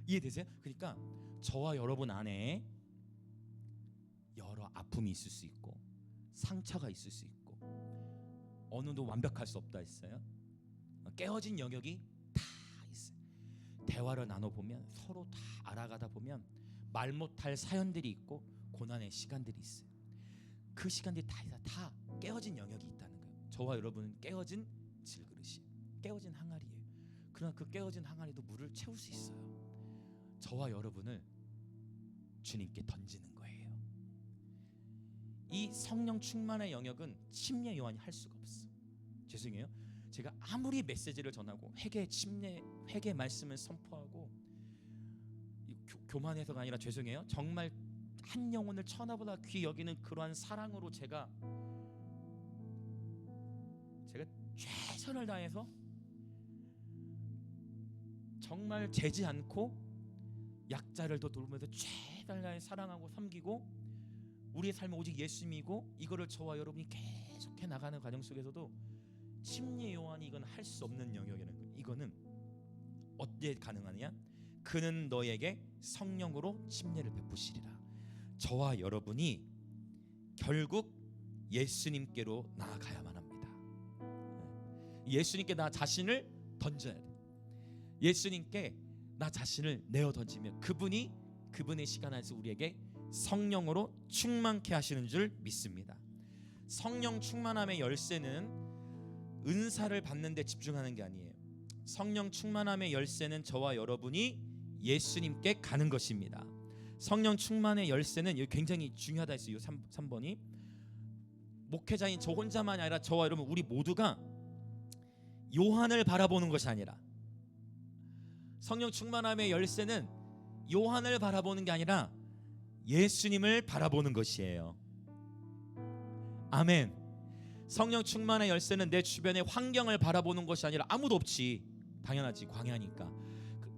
[SPEAKER 1] 이해되세요? 그러니까 저와 여러분 안에 여러 아픔이 있을 수 있고 상처가 있을 수 있고 어느도 완벽할 수 없다 했어요. 깨어진 영역이 다 있어요. 대화를 나눠보면 서로 다 알아가다 보면 말 못할 사연들이 있고 고난의 시간들이 있어요. 그 시간들이 다 깨어진 영역이 있다는 거예요. 저와 여러분은 깨어진 질그릇이, 깨어진 항아리예요. 그러나 그 깨어진 항아리도 물을 채울 수 있어요. 저와 여러분을 주님께 던지는 거예요. 이 성령 충만의 영역은 침례 요한이 할 수가 없어. 죄송해요. 제가 아무리 메시지를 전하고 회개 말씀을 선포하고 교만해서가 아니라 죄송해요. 정말 한 영혼을 천하보다 귀히 여기는 그러한 사랑으로 제가 최선을 다해서 정말 재지 않고 약자를 더 돌보면서 최선을 다해 사랑하고 섬기고 우리의 삶은 오직 예수님이고, 이거를 저와 여러분이 계속해 나가는 과정 속에서도 침례 요한이 이건 할 수 없는 영역이라는 거예요. 이거는 어떻게 가능하느냐? 그는 너에게 성령으로 침례를 베푸시리라. 저와 여러분이 결국 예수님께로 나아가야만 합니다. 예수님께 나 자신을 던져야 돼. 예수님께 나 자신을 내어 던지면 그분의 시간 안에서 우리에게 성령으로 충만케 하시는 줄 믿습니다. 성령 충만함의 열쇠는 은사를 받는 데 집중하는 게 아니에요. 성령 충만함의 열쇠는 저와 여러분이 예수님께 가는 것입니다. 성령 충만의 열쇠는 굉장히 중요하다 했어요. 3번이 목회자인 저 혼자만이 아니라 저와 여러분 우리 모두가 요한을 바라보는 것이 아니라, 성령 충만함의 열쇠는 요한을 바라보는 게 아니라 예수님을 바라보는 것이에요. 아멘. 성령 충만의 열쇠는 내 주변의 환경을 바라보는 것이 아니라, 아무도 없지 당연하지 광야니까.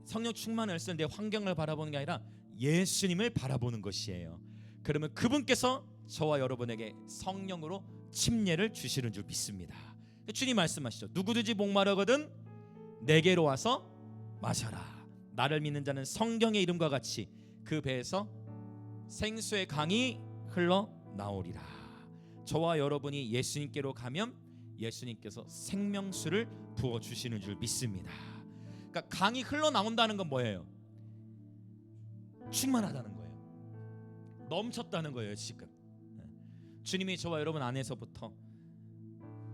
[SPEAKER 1] 성령 충만의 열쇠는 내 환경을 바라보는 게 아니라 예수님을 바라보는 것이에요. 그러면 그분께서 저와 여러분에게 성령으로 침례를 주시는 줄 믿습니다. 주님 말씀하시죠. 누구든지 목마르거든 내게로 와서 마셔라. 나를 믿는 자는 성경의 이름과 같이 그 배에서 생수의 강이 흘러나오리라. 저와 여러분이 예수님께로 가면 예수님께서 생명수를 부어주시는 줄 믿습니다. 그러니까 강이 흘러나온다는 건 뭐예요? 충만하다는 거예요. 넘쳤다는 거예요. 지금 주님이 저와 여러분 안에서부터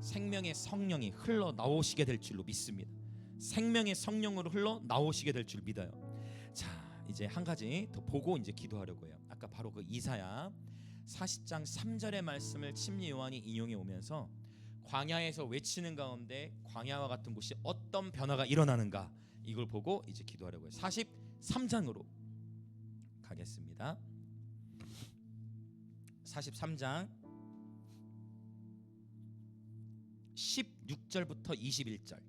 [SPEAKER 1] 생명의 성령이 흘러나오시게 될 줄로 믿습니다. 생명의 성령으로 흘러나오시게 될 줄 믿어요. 자, 이제 한 가지 더 보고 이제 기도하려고 해요. 아까 바로 그 이사야 40장 3절의 말씀을 침례 요한이 인용해 오면서 광야에서 외치는 가운데 광야와 같은 곳이 어떤 변화가 일어나는가, 이걸 보고 이제 기도하려고 해요. 43장으로 가겠습니다. 43장 16절부터 21절.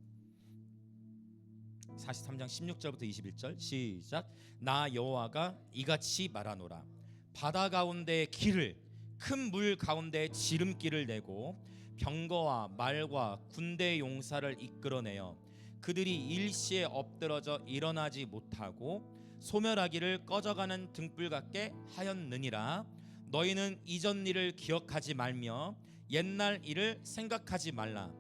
[SPEAKER 1] 43장 16절부터 21절 시작. 나 여호와가 이같이 말하노라. 바다 가운데 길을, 큰 물 가운데 지름길을 내고 병거와 말과 군대 용사를 이끌어내어 그들이 일시에 엎드러져 일어나지 못하고 소멸하기를 꺼져가는 등불 같게 하였느니라. 너희는 이전 일을 기억하지 말며 옛날 일을 생각하지 말라.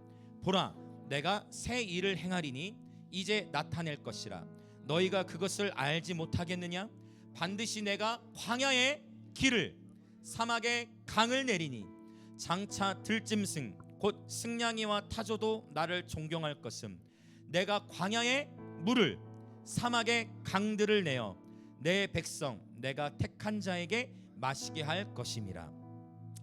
[SPEAKER 1] 보라, 내가 새 일을 행하리니 이제 나타낼 것이라. 너희가 그것을 알지 못하겠느냐? 반드시 내가 광야에 길을, 사막에 강을 내리니 장차 들짐승 곧 승냥이와 타조도 나를 존경할 것임. 내가 광야에 물을, 사막에 강들을 내어 내 백성 내가 택한 자에게 마시게 할 것임이라.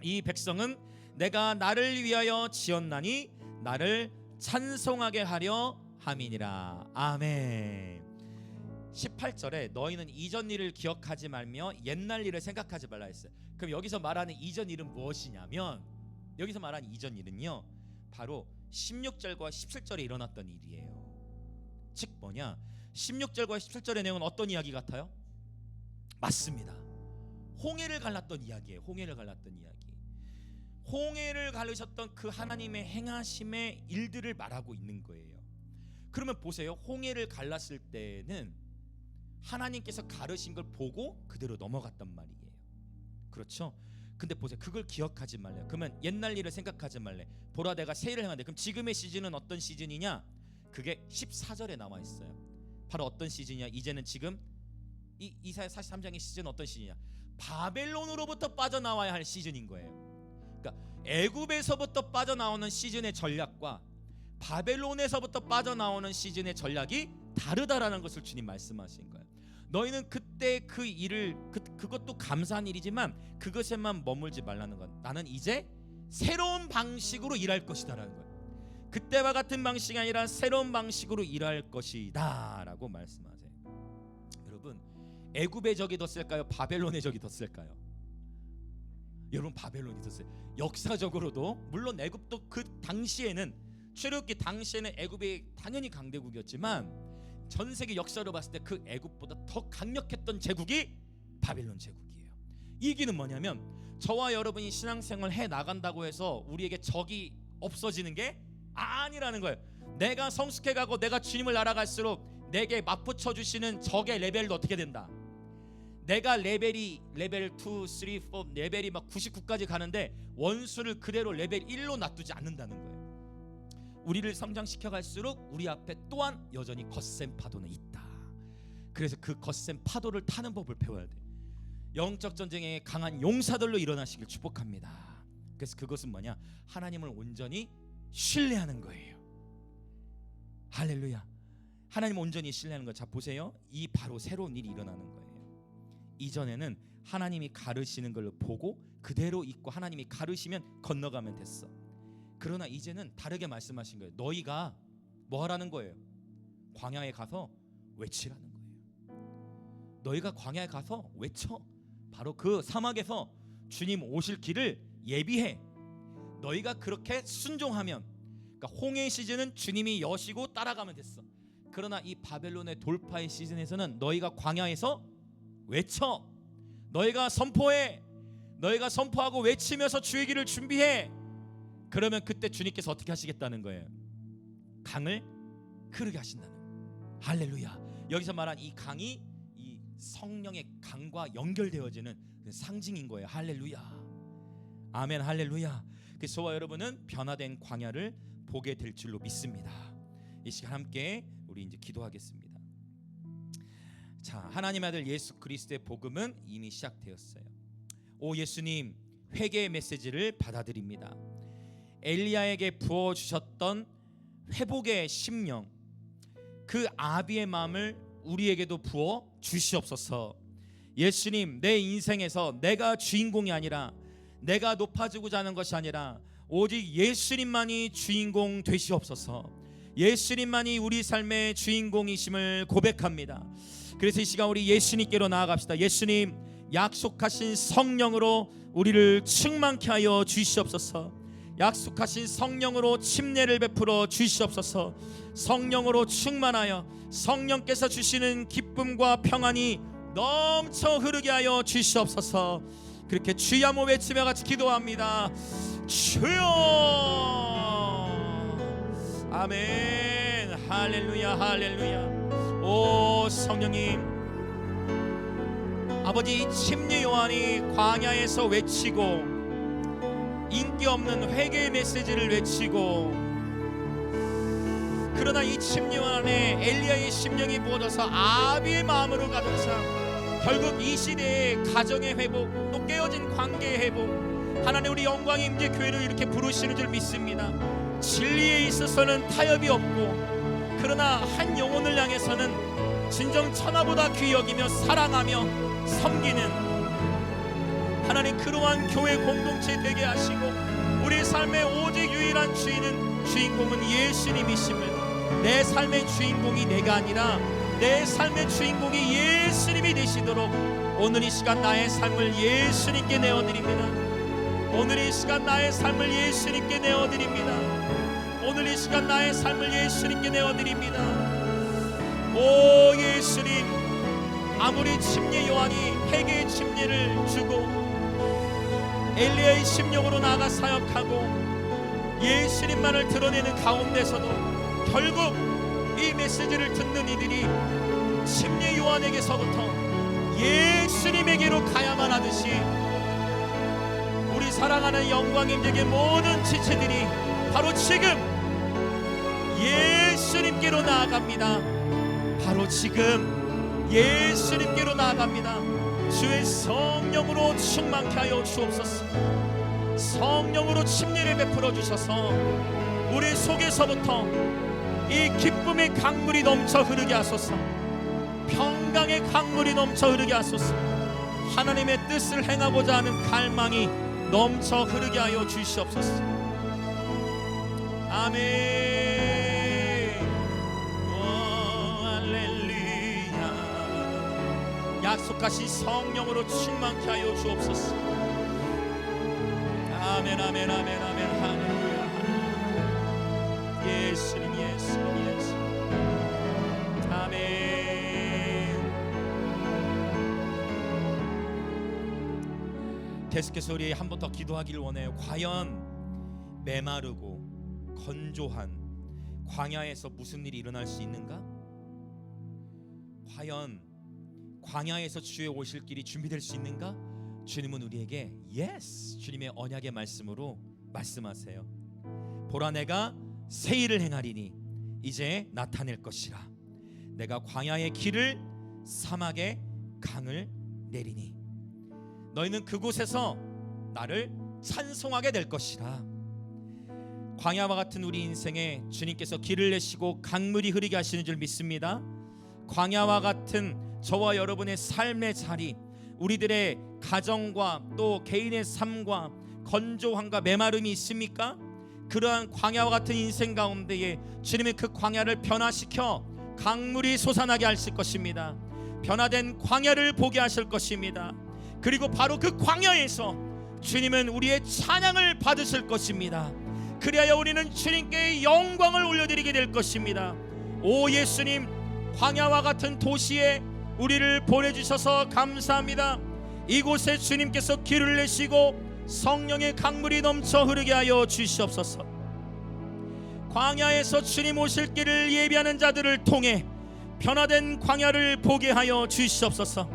[SPEAKER 1] 이 백성은 내가 나를 위하여 지었나니 나를 찬송하게 하려 함이니라. 아멘. 18절에 너희는 이전 일을 기억하지 말며 옛날 일을 생각하지 말라 했어요. 그럼 여기서 말하는 이전 일은 무엇이냐면, 여기서 말하는 이전 일은요, 바로 16절과 17절에 일어났던 일이에요. 즉 뭐냐, 16절과 17절의 내용은 어떤 이야기 같아요? 맞습니다. 홍해를 갈랐던 이야기예요. 홍해를 갈랐던 이야기. 홍해를 가르셨던 그 하나님의 행하심의 일들을 말하고 있는 거예요. 그러면 보세요. 홍해를 갈랐을 때는 하나님께서 가르신 걸 보고 그대로 넘어갔단 말이에요. 그렇죠? 근데 보세요. 그걸 기억하지 말래요. 그러면 옛날 일을 생각하지 말래. 보라, 내가 새 일을 행하는데, 그럼 지금의 시즌은 어떤 시즌이냐? 그게 14절에 나와 있어요. 바로 어떤 시즌이냐? 이제는 지금 이 이사야 43장의 시즌은 어떤 시즌이냐? 바벨론으로부터 빠져나와야 할 시즌인 거예요. 그러니까 애굽에서부터 빠져나오는 시즌의 전략과 바벨론에서부터 빠져나오는 시즌의 전략이 다르다라는 것을 주님 말씀하신 거예요. 너희는 그때 그 일을 그것도 감사한 일이지만 그것에만 머물지 말라는 건, 나는 이제 새로운 방식으로 일할 것이다라는 거예요. 그때와 같은 방식이 아니라 새로운 방식으로 일할 것이다라고 말씀하세요. 여러분, 애굽의 적이 더 셀까요? 바벨론의 적이 더 셀까요? 여러분, 바벨론이 더 세요. 역사적으로도 물론 애굽도 그 당시에는, 출애굽기 당시에는 애굽이 당연히 강대국이었지만 전 세계 역사로 봤을 때 그 애굽보다 더 강력했던 제국이 바벨론 제국이에요. 이 얘기는 뭐냐면, 저와 여러분이 신앙생활 해 나간다고 해서 우리에게 적이 없어지는 게 아니라는 거예요. 내가 성숙해가고 내가 주님을 알아갈수록 내게 맞붙여 주시는 적의 레벨도 어떻게 된다? 내가 레벨 2, 3, 4 레벨이 막 99까지 가는데 원수를 그대로 레벨 1로 놔두지 않는다는 거예요. 우리를 성장시켜 갈수록 우리 앞에 또한 여전히 거센 파도는 있다. 그래서 그 거센 파도를 타는 법을 배워야 돼. 영적 전쟁에 강한 용사들로 일어나시길 축복합니다. 그래서 그것은 뭐냐? 하나님을 온전히 신뢰하는 거예요. 할렐루야. 하나님을 온전히 신뢰하는 거. 자, 보세요. 이 바로 새로운 일이 일어나는 거예요. 이전에는 하나님이 가르시는 걸 보고 그대로 있고 하나님이 가르시면 건너가면 됐어. 그러나 이제는 다르게 말씀하신 거예요. 너희가 뭐 하라는 거예요? 광야에 가서 외치라는 거예요. 너희가 광야에 가서 외쳐. 바로 그 사막에서 주님 오실 길을 예비해. 너희가 그렇게 순종하면, 그러니까 홍해 시즌은 주님이 여시고 따라가면 됐어. 그러나 이 바벨론의 돌파의 시즌에서는 너희가 광야에서 외쳐. 너희가 선포해. 너희가 선포하고 외치면서 주의 길을 준비해. 그러면 그때 주님께서 어떻게 하시겠다는 거예요? 강을 흐르게 하신다는 거예요. 할렐루야. 여기서 말한 이 강이 이 성령의 강과 연결되어지는 그 상징인 거예요. 할렐루야. 아멘. 할렐루야. 그래서 저와 여러분은 변화된 광야를 보게 될 줄로 믿습니다. 이 시간 함께 우리 이제 기도하겠습니다. 자, 하나님 아들 예수 그리스도의 복음은 이미 시작되었어요. 오 예수님, 회개의 메시지를 받아들입니다. 엘리야에게 부어주셨던 회복의 심령, 그 아비의 마음을 우리에게도 부어 주시옵소서. 예수님, 내 인생에서 내가 주인공이 아니라, 내가 높아지고자 하는 것이 아니라 오직 예수님만이 주인공 되시옵소서. 예수님만이 우리 삶의 주인공이심을 고백합니다. 그래서 이 시간 우리 예수님께로 나아갑시다. 예수님, 약속하신 성령으로 우리를 충만케 하여 주시옵소서. 약속하신 성령으로 침례를 베풀어 주시옵소서. 성령으로 충만하여 성령께서 주시는 기쁨과 평안이 넘쳐 흐르게 하여 주시옵소서. 그렇게 주여 한번 외치며 같이 기도합니다. 주여. 아멘. 할렐루야. 할렐루야. 오 성령님, 아버지, 침례 요한이 광야에서 외치고 인기 없는 회개의 메시지를 외치고, 그러나 이 침례 요한 안에 엘리야의 심령이 부어져서 아비의 마음으로 가득 차 결국 이 시대의 가정의 회복, 또 깨어진 관계의 회복, 하나님 우리 영광의 임재 교회를 이렇게 부르시는 줄 믿습니다. 진리에 있어서는 타협이 없고, 그러나 한 영혼을 향해서는 진정 천하보다 귀히 여기며 사랑하며 섬기는 하나님, 그러한 교회 공동체 되게 하시고, 우리 삶의 오직 유일한 주인공은 예수님이심을, 내 삶의 주인공이 내가 아니라 내 삶의 주인공이 예수님이 되시도록 오늘 이 시간 나의 삶을 예수님께 내어드립니다. 오늘 이 시간 나의 삶을 예수님께 내어드립니다. 오늘 이 시간 나의 삶을 예수님께 내어드립니다. 오 예수님, 아무리 침례 요한이 회개의 침례를 주고 엘리야의 심령으로 나아가 사역하고 예수님만을 드러내는 가운데서도 결국 이 메시지를 듣는 이들이 침례 요한에게서부터 예수님에게로 가야만 하듯이, 우리 사랑하는 영광임에게 모든 지체들이 바로 지금 예수님께로 나아갑니다. 바로 지금 예수님께로 나아갑니다. 주의 성령으로 충만케 하여 주옵소서. 성령으로 침례를 베풀어 주셔서 우리 속에서부터 이 기쁨의 강물이 넘쳐 흐르게 하소서. 평강의 강물이 넘쳐 흐르게 하소서. 하나님의 뜻을 행하고자 하는 갈망이 넘쳐 흐르게 하여 주시옵소서. 아멘. 약속하신 성령으로 충만케 하여 주옵소서. 아멘. 아멘. 아멘. 아멘. 할렐루야. 예수님, 예수님, 예수님. 아멘. 계속해서 우리 한 번 더 기도하기를 원해요. 과연 메마르고 건조한 광야에서 무슨 일이 일어날 수 있는가? 과연 광야에서 주의 오실 길이 준비될 수 있는가? 주님은 우리에게 예스, 주님의 언약의 말씀으로 말씀하세요. 보라, 내가 새 일을 행하리니 이제 나타낼 것이라. 내가 광야의 길을, 사막의 강을 내리니 너희는 그곳에서 나를 찬송하게 될 것이라. 광야와 같은 우리 인생에 주님께서 길을 내시고 강물이 흐르게 하시는 줄 믿습니다. 광야와 같은 저와 여러분의 삶의 자리, 우리들의 가정과 또 개인의 삶과 건조함과 메마름이 있습니까? 그러한 광야와 같은 인생 가운데에 주님의 그 광야를 변화시켜 강물이 솟아나게 하실 것입니다. 변화된 광야를 보게 하실 것입니다. 그리고 바로 그 광야에서 주님은 우리의 찬양을 받으실 것입니다. 그리하여 우리는 주님께 영광을 올려드리게 될 것입니다. 오 예수님, 광야와 같은 도시에 우리를 보내주셔서 감사합니다. 이곳에 주님께서 길을 내시고 성령의 강물이 넘쳐 흐르게 하여 주시옵소서. 광야에서 주님 오실 길을 예비하는 자들을 통해 변화된 광야를 보게 하여 주시옵소서.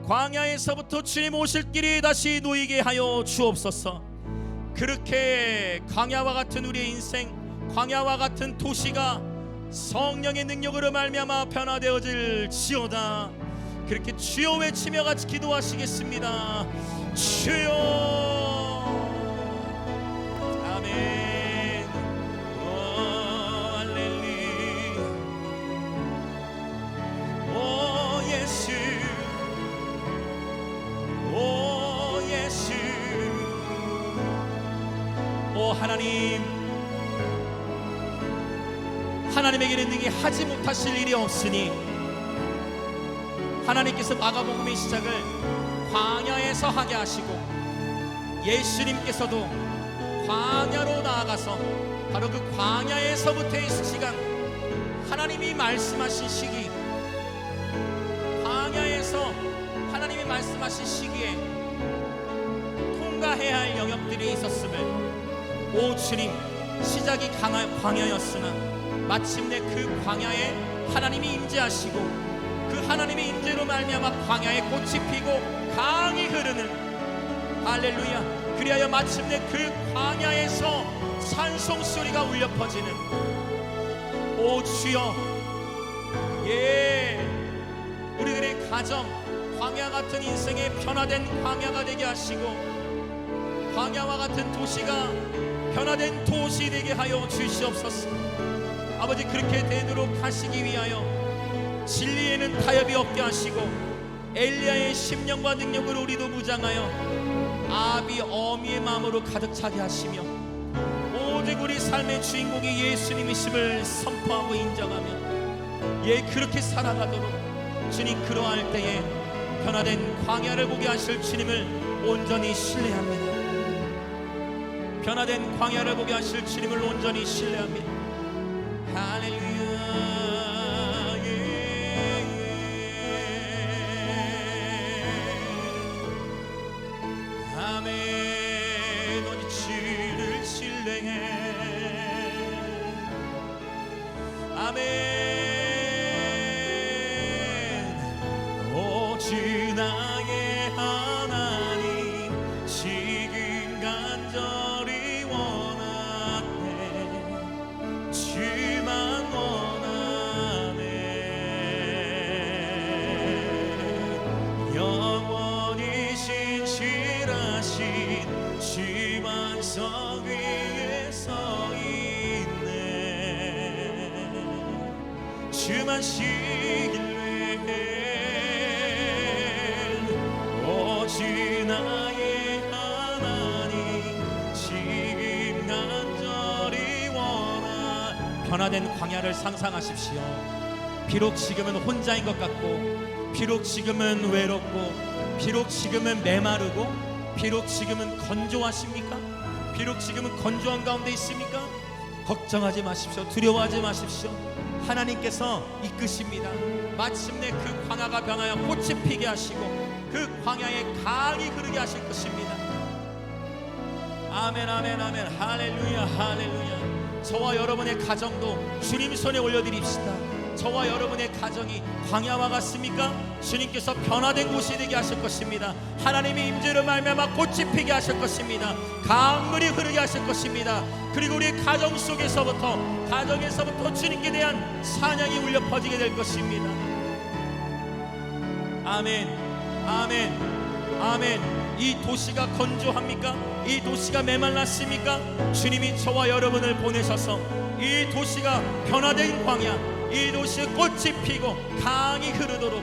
[SPEAKER 1] 광야에서부터 주님 오실 길이 다시 놓이게 하여 주옵소서. 그렇게 광야와 같은 우리의 인생, 광야와 같은 도시가 성령의 능력으로 말미암아 변화되어질 지어다. 그렇게 주여 외치며 같이 기도하시겠습니다. 주여. 아멘. 오 할렐루야. 오 예수. 오 예수. 오 하나님, 하나님에게는 능히 하지 못하실 일이 없으니 하나님께서 마가복음의 시작을 광야에서 하게 하시고 예수님께서도 광야로 나아가서 바로 그 광야에서부터의 시간, 하나님이 말씀하신 시기, 광야에서 하나님이 말씀하신 시기에 통과해야 할 영역들이 있었음을, 오 주님, 시작이 광야였으나 마침내 그 광야에 하나님이 임재하시고 그 하나님의 임재로 말미암아 광야에 꽃이 피고 강이 흐르는, 할렐루야, 그리하여 마침내 그 광야에서 찬송소리가 울려 퍼지는, 오 주여, 예, 우리들의 가정 광야 같은 인생의 변화된 광야가 되게 하시고 광야와 같은 도시가 변화된 도시 되게 하여 주시옵소서. 아버지, 그렇게 되도록 하시기 위하여 진리에는 타협이 없게 하시고 엘리야의 심령과 능력으로 우리도 무장하여 아비 어미의 마음으로 가득 차게 하시며 오직 우리 삶의 주인공이 예수님이심을 선포하고 인정하며 예, 그렇게 살아가도록 주님, 그러할 때에 변화된 광야를 보게 하실 주님을 온전히 신뢰합니다. 변화된 광야를 보게 하실 주님을 온전히 신뢰합니다. 할렐루야. 아멘. 오주 나의 하나님, 지금 간절히 원하네, 주만 원하네. 영원히 신실하신 주 반석 위에 서 주만 신뢰해. 오주 나의 하나님, 지금 간절히 원하. 변화된 광야를 상상하십시오. 비록 지금은 혼자인 것 같고, 비록 지금은 외롭고, 비록 지금은 메마르고, 비록 지금은 건조하십니까? 비록 지금은 건조한 가운데 있습니까? 걱정하지 마십시오. 두려워하지 마십시오. 하나님께서 이끄십니다. 마침내 그 광야가 변하여 꽃이 피게 하시고 그 광야에 강이 흐르게 하실 것입니다. 아멘, 아멘, 아멘. 할렐루야, 할렐루야. 저와 여러분의 가정도 주님 손에 올려드립시다. 저와 여러분의 가정이 광야와 같습니까? 주님께서 변화된 곳이 되게 하실 것입니다. 하나님의 임재로 말미암아 꽃이 피게 하실 것입니다. 강물이 흐르게 하실 것입니다. 그리고 우리 가정 속에서부터, 가정에서부터 주님께 대한 찬양이 울려 퍼지게 될 것입니다. 아멘, 아멘, 아멘. 이 도시가 건조합니까? 이 도시가 메말랐습니까? 주님이 저와 여러분을 보내셔서 이 도시가 변화된 광야, 이 도시에 꽃이 피고 강이 흐르도록,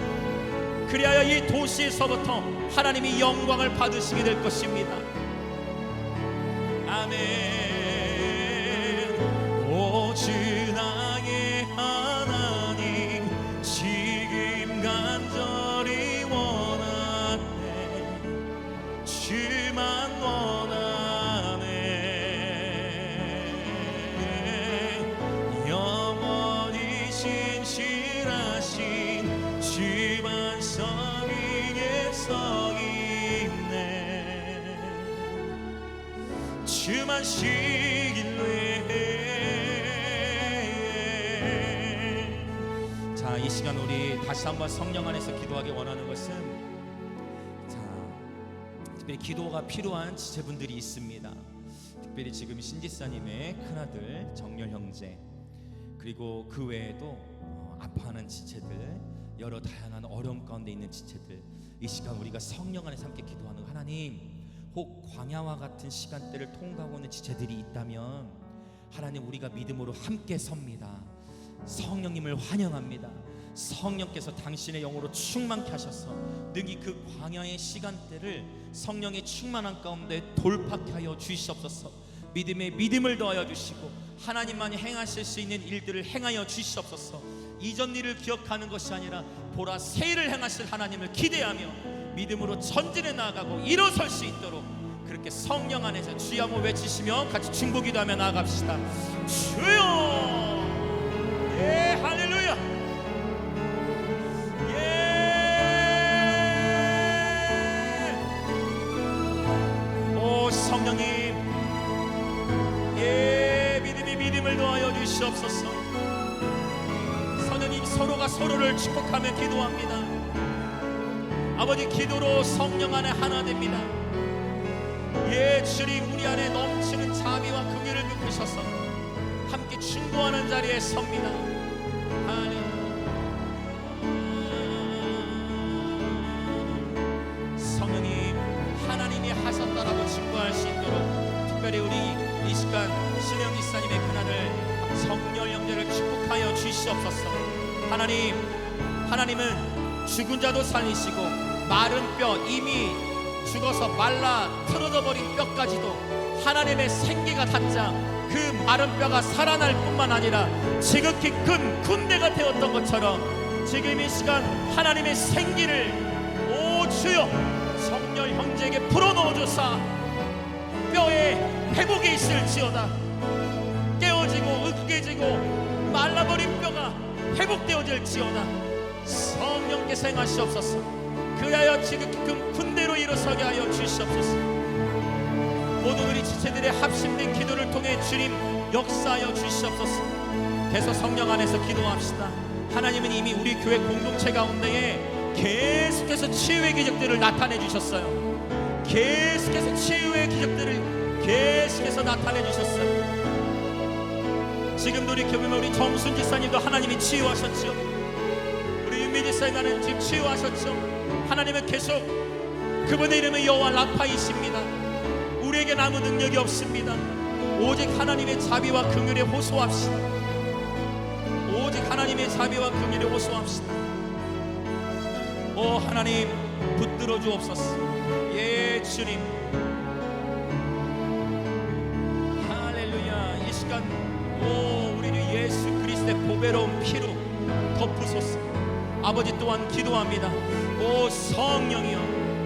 [SPEAKER 1] 그리하여 이 도시에서부터 하나님이 영광을 받으시게 될 것입니다. 아멘. 오주 나의 하나님, 지금 간절히 원하네, 주만 원하네. 영원히 신실하신 주 반석 위에 서 있네. 충만시길래. 자, 이 시간 우리 다시 한번 성령 안에서 기도하기 원하는 것은, 자, 특별히 기도가 필요한 지체분들이 있습니다. 특별히 지금 신지사님의 큰아들 정렬 형제, 그리고 그 외에도 아파하는 지체들, 여러 다양한 어려움 가운데 있는 지체들, 이 시간 우리가 성령 안에서 함께 기도하는 하나님, 혹 광야와 같은 시간대를 통과하고 있는 지체들이 있다면 하나님, 우리가 믿음으로 함께 섭니다. 성령님을 환영합니다. 성령께서 당신의 영으로 충만케 하셔서 능히 그 광야의 시간대를 성령의 충만한 가운데 돌파케 하여 주시옵소서. 믿음에 믿음을 더하여 주시고 하나님만이 행하실 수 있는 일들을 행하여 주시옵소서. 이전 일을 기억하는 것이 아니라 보라 새 일을 행하실 하나님을 기대하며 믿음으로 전진해 나아가고 일어설 수 있도록, 그렇게 성령 안에서 주여 한번 외치시며 같이 중보기도하며 나아갑시다. 주여, 예, 할렐루야, 예. 오 성령님, 예, 믿음이 믿음을 더하여 주시옵소서. 성령님, 서로가 서로를 축복하며 기도합니다. 아버지, 기도로 성령 안에 하나 됩니다. 예, 주님, 우리 안에 넘치는 자비와 긍휼을 베푸셔서 함께 충고하는 자리에 섭니다. 성령님, 하나님이 하셨다라고 증거할 수 있도록 특별히 우리 이 시간 신영 이사님의 그날을 정렬 형제를 축복하여 주시옵소서. 하나님, 하나님은 죽은 자도 살리시고 마른 뼈, 이미 죽어서 말라 틀어져 버린 뼈까지도 하나님의 생기가 닿자 그 마른 뼈가 살아날 뿐만 아니라 지극히 큰 군대가 되었던 것처럼 지금 이 시간 하나님의 생기를, 오 주여, 정렬 형제에게 불어넣어줘서 뼈에 회복이 있을지어다. 깨어지고 으깨지고 말라버린 뼈가 회복되어질지어다. 성령께서 행하시옵소서. 그리하여 지극히 큰 군대로 일어서게 하여 주시옵소서. 모든 우리 지체들의 합심된 기도를 통해 주님 역사하여 주시옵소서. 계속 성령 안에서 기도합시다. 하나님은 이미 우리 교회 공동체 가운데에 계속해서 치유의 기적들을 나타내 주셨어요. 계속해서 치유의 기적들을 계속해서 나타내 주셨어요. 지금도 우리 교회 우리 정순 지사님도 하나님이 치유하셨죠. 우리 윤미 지사님은 지금 치유하셨죠. 하나님은 계속, 그분의 이름은 여호와 라파이십니다. 우리에게 아무 능력이 없습니다. 오직 하나님의 자비와 긍휼에 호소합시다. 오직 하나님의 자비와 긍휼에 호소합시다. 오 하나님, 붙들어 주옵소서. 예 주님, 할렐루야. 이 시간 오 우리를 예수 그리스도의 보배로운 피로 덮으소서. 아버지, 또한 기도합니다. 오 성령이여,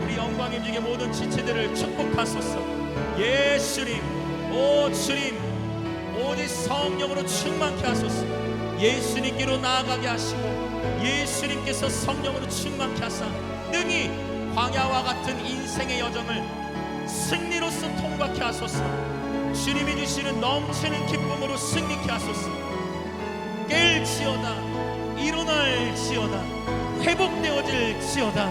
[SPEAKER 1] 우리 영광의 중에 모든 지체들을 축복하소서. 예수님, 오 주님, 오직 성령으로 충만케 하소서. 예수님께로 나아가게 하시고 예수님께서 성령으로 충만케 하사 능히 광야와 같은 인생의 여정을 승리로서 통과케 하소서. 주님이 주시는 넘치는 기쁨으로 승리케 하소서. 깰지어다, 일어날지어다, 회복되어질지어다,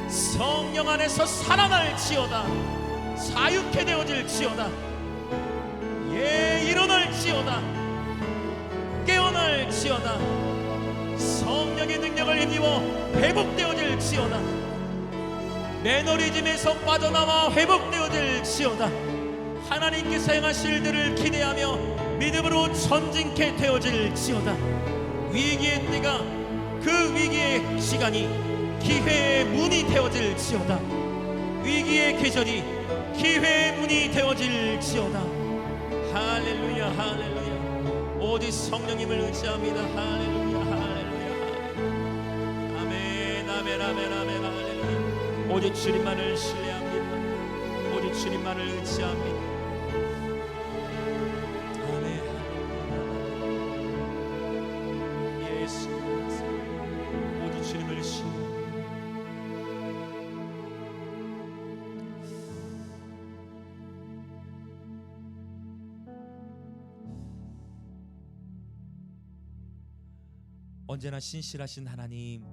[SPEAKER 1] 성령 안에서 살아날지어다, 자유케 되어질지어다. 예, 일어날지어다, 깨어날지어다, 성령의 능력을 힘입어 회복되어질지어다, 매너리즘에서 빠져나와 회복되어질지어다. 하나님께서 행하실 일들을 기대하며 믿음으로 전진케 되어질지어다. 위기의 때가, 그 위기의 시간이 기회의 문이 되어질지어다. 위기의 계절이 기회의 문이 되어질지어다. 할렐루야, 할렐루야. 오직 성령님을 의지합니다. 할렐루야, 할렐루야, 할렐루야. 아멘, 아멘, 아멘, 아멘, 할렐루야. 오직 주님만을 신뢰합니다. 오직 주님만을 의지합니다. 언제나 신실하신 하나님,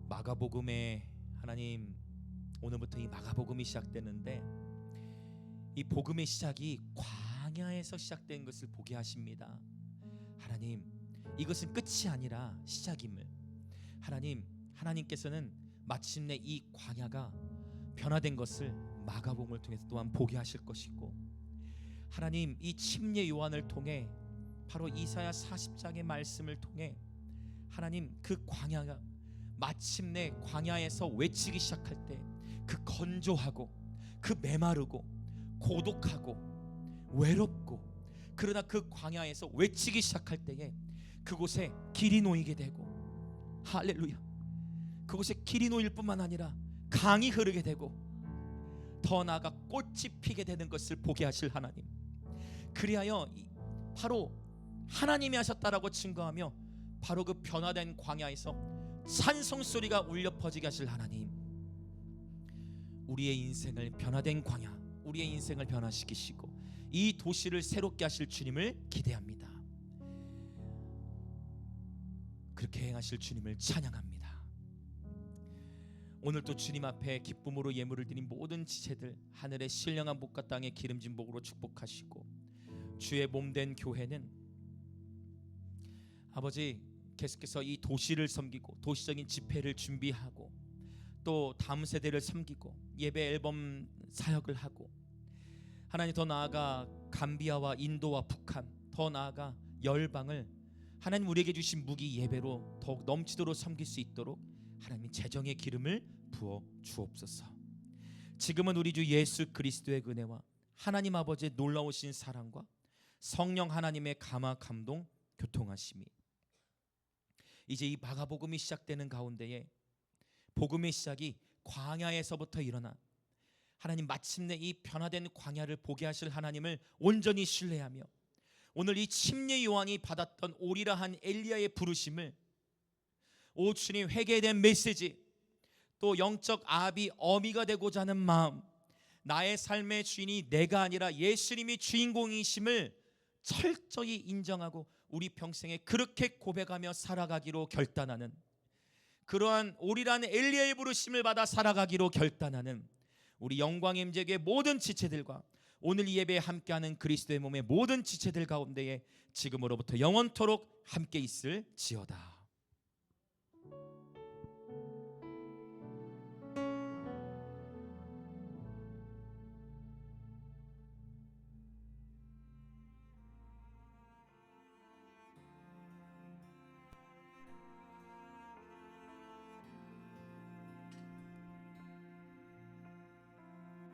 [SPEAKER 1] 마가복음에 하나님, 오늘부터 이 마가복음이 시작되는데 이 복음의 시작이 광야에서 시작된 것을 보게 하십니다. 하나님, 이것은 끝이 아니라 시작임을, 하나님께서는 마침내 이 광야가 변화된 것을 마가복음을 통해서 또한 보게 하실 것이고, 하나님, 이 침례 요한을 통해 바로 이사야 40장의 말씀을 통해 하나님, 그 광야가 마침내 광야에서 외치기 시작할 때 그 건조하고 그 메마르고 고독하고 외롭고, 그러나 그 광야에서 외치기 시작할 때에 그곳에 길이 놓이게 되고, 할렐루야, 그곳에 길이 놓일 뿐만 아니라 강이 흐르게 되고 더 나아가 꽃이 피게 되는 것을 보게 하실 하나님, 그리하여 바로 하나님이 하셨다라고 증거하며 바로 그 변화된 광야에서 찬송 소리가 울려 퍼지게 하실 하나님, 우리의 인생을 변화된 광야, 우리의 인생을 변화시키시고 이 도시를 새롭게 하실 주님을 기대합니다. 그렇게 행하실 주님을 찬양합니다. 오늘도 주님 앞에 기쁨으로 예물을 드린 모든 지체들 하늘의 신령한 복과 땅의 기름진 복으로 축복하시고, 주의 몸된 교회는 아버지 계속해서 이 도시를 섬기고 도시적인 집회를 준비하고 또 다음 세대를 섬기고 예배 앨범 사역을 하고, 하나님, 더 나아가 감비아와 인도와 북한, 더 나아가 열방을 하나님 우리에게 주신 무기 예배로 더욱 넘치도록 섬길 수 있도록 하나님 재정의 기름을 부어 주옵소서. 지금은 우리 주 예수 그리스도의 은혜와 하나님 아버지의 놀라우신 사랑과 성령 하나님의 감화 감동 교통하심이 이제 이 마가복음이 시작되는 가운데에 복음의 시작이 광야에서부터 일어나 하나님, 마침내 이 변화된 광야를 보게 하실 하나님을 온전히 신뢰하며 오늘 이 침례 요한이 받았던 오리라 한 엘리야의 부르심을, 오 주님, 회개된 메시지, 또 영적 아비 어미가 되고자 하는 마음, 나의 삶의 주인이 내가 아니라 예수님이 주인공이심을 철저히 인정하고 우리 평생에 그렇게 고백하며 살아가기로 결단하는, 그러한 오리라는 엘리야의 부르심을 받아 살아가기로 결단하는 우리 영광의 임재교의 모든 지체들과 오늘 이 예배에 함께하는 그리스도의 몸의 모든 지체들 가운데에 지금으로부터 영원토록 함께 있을지어다.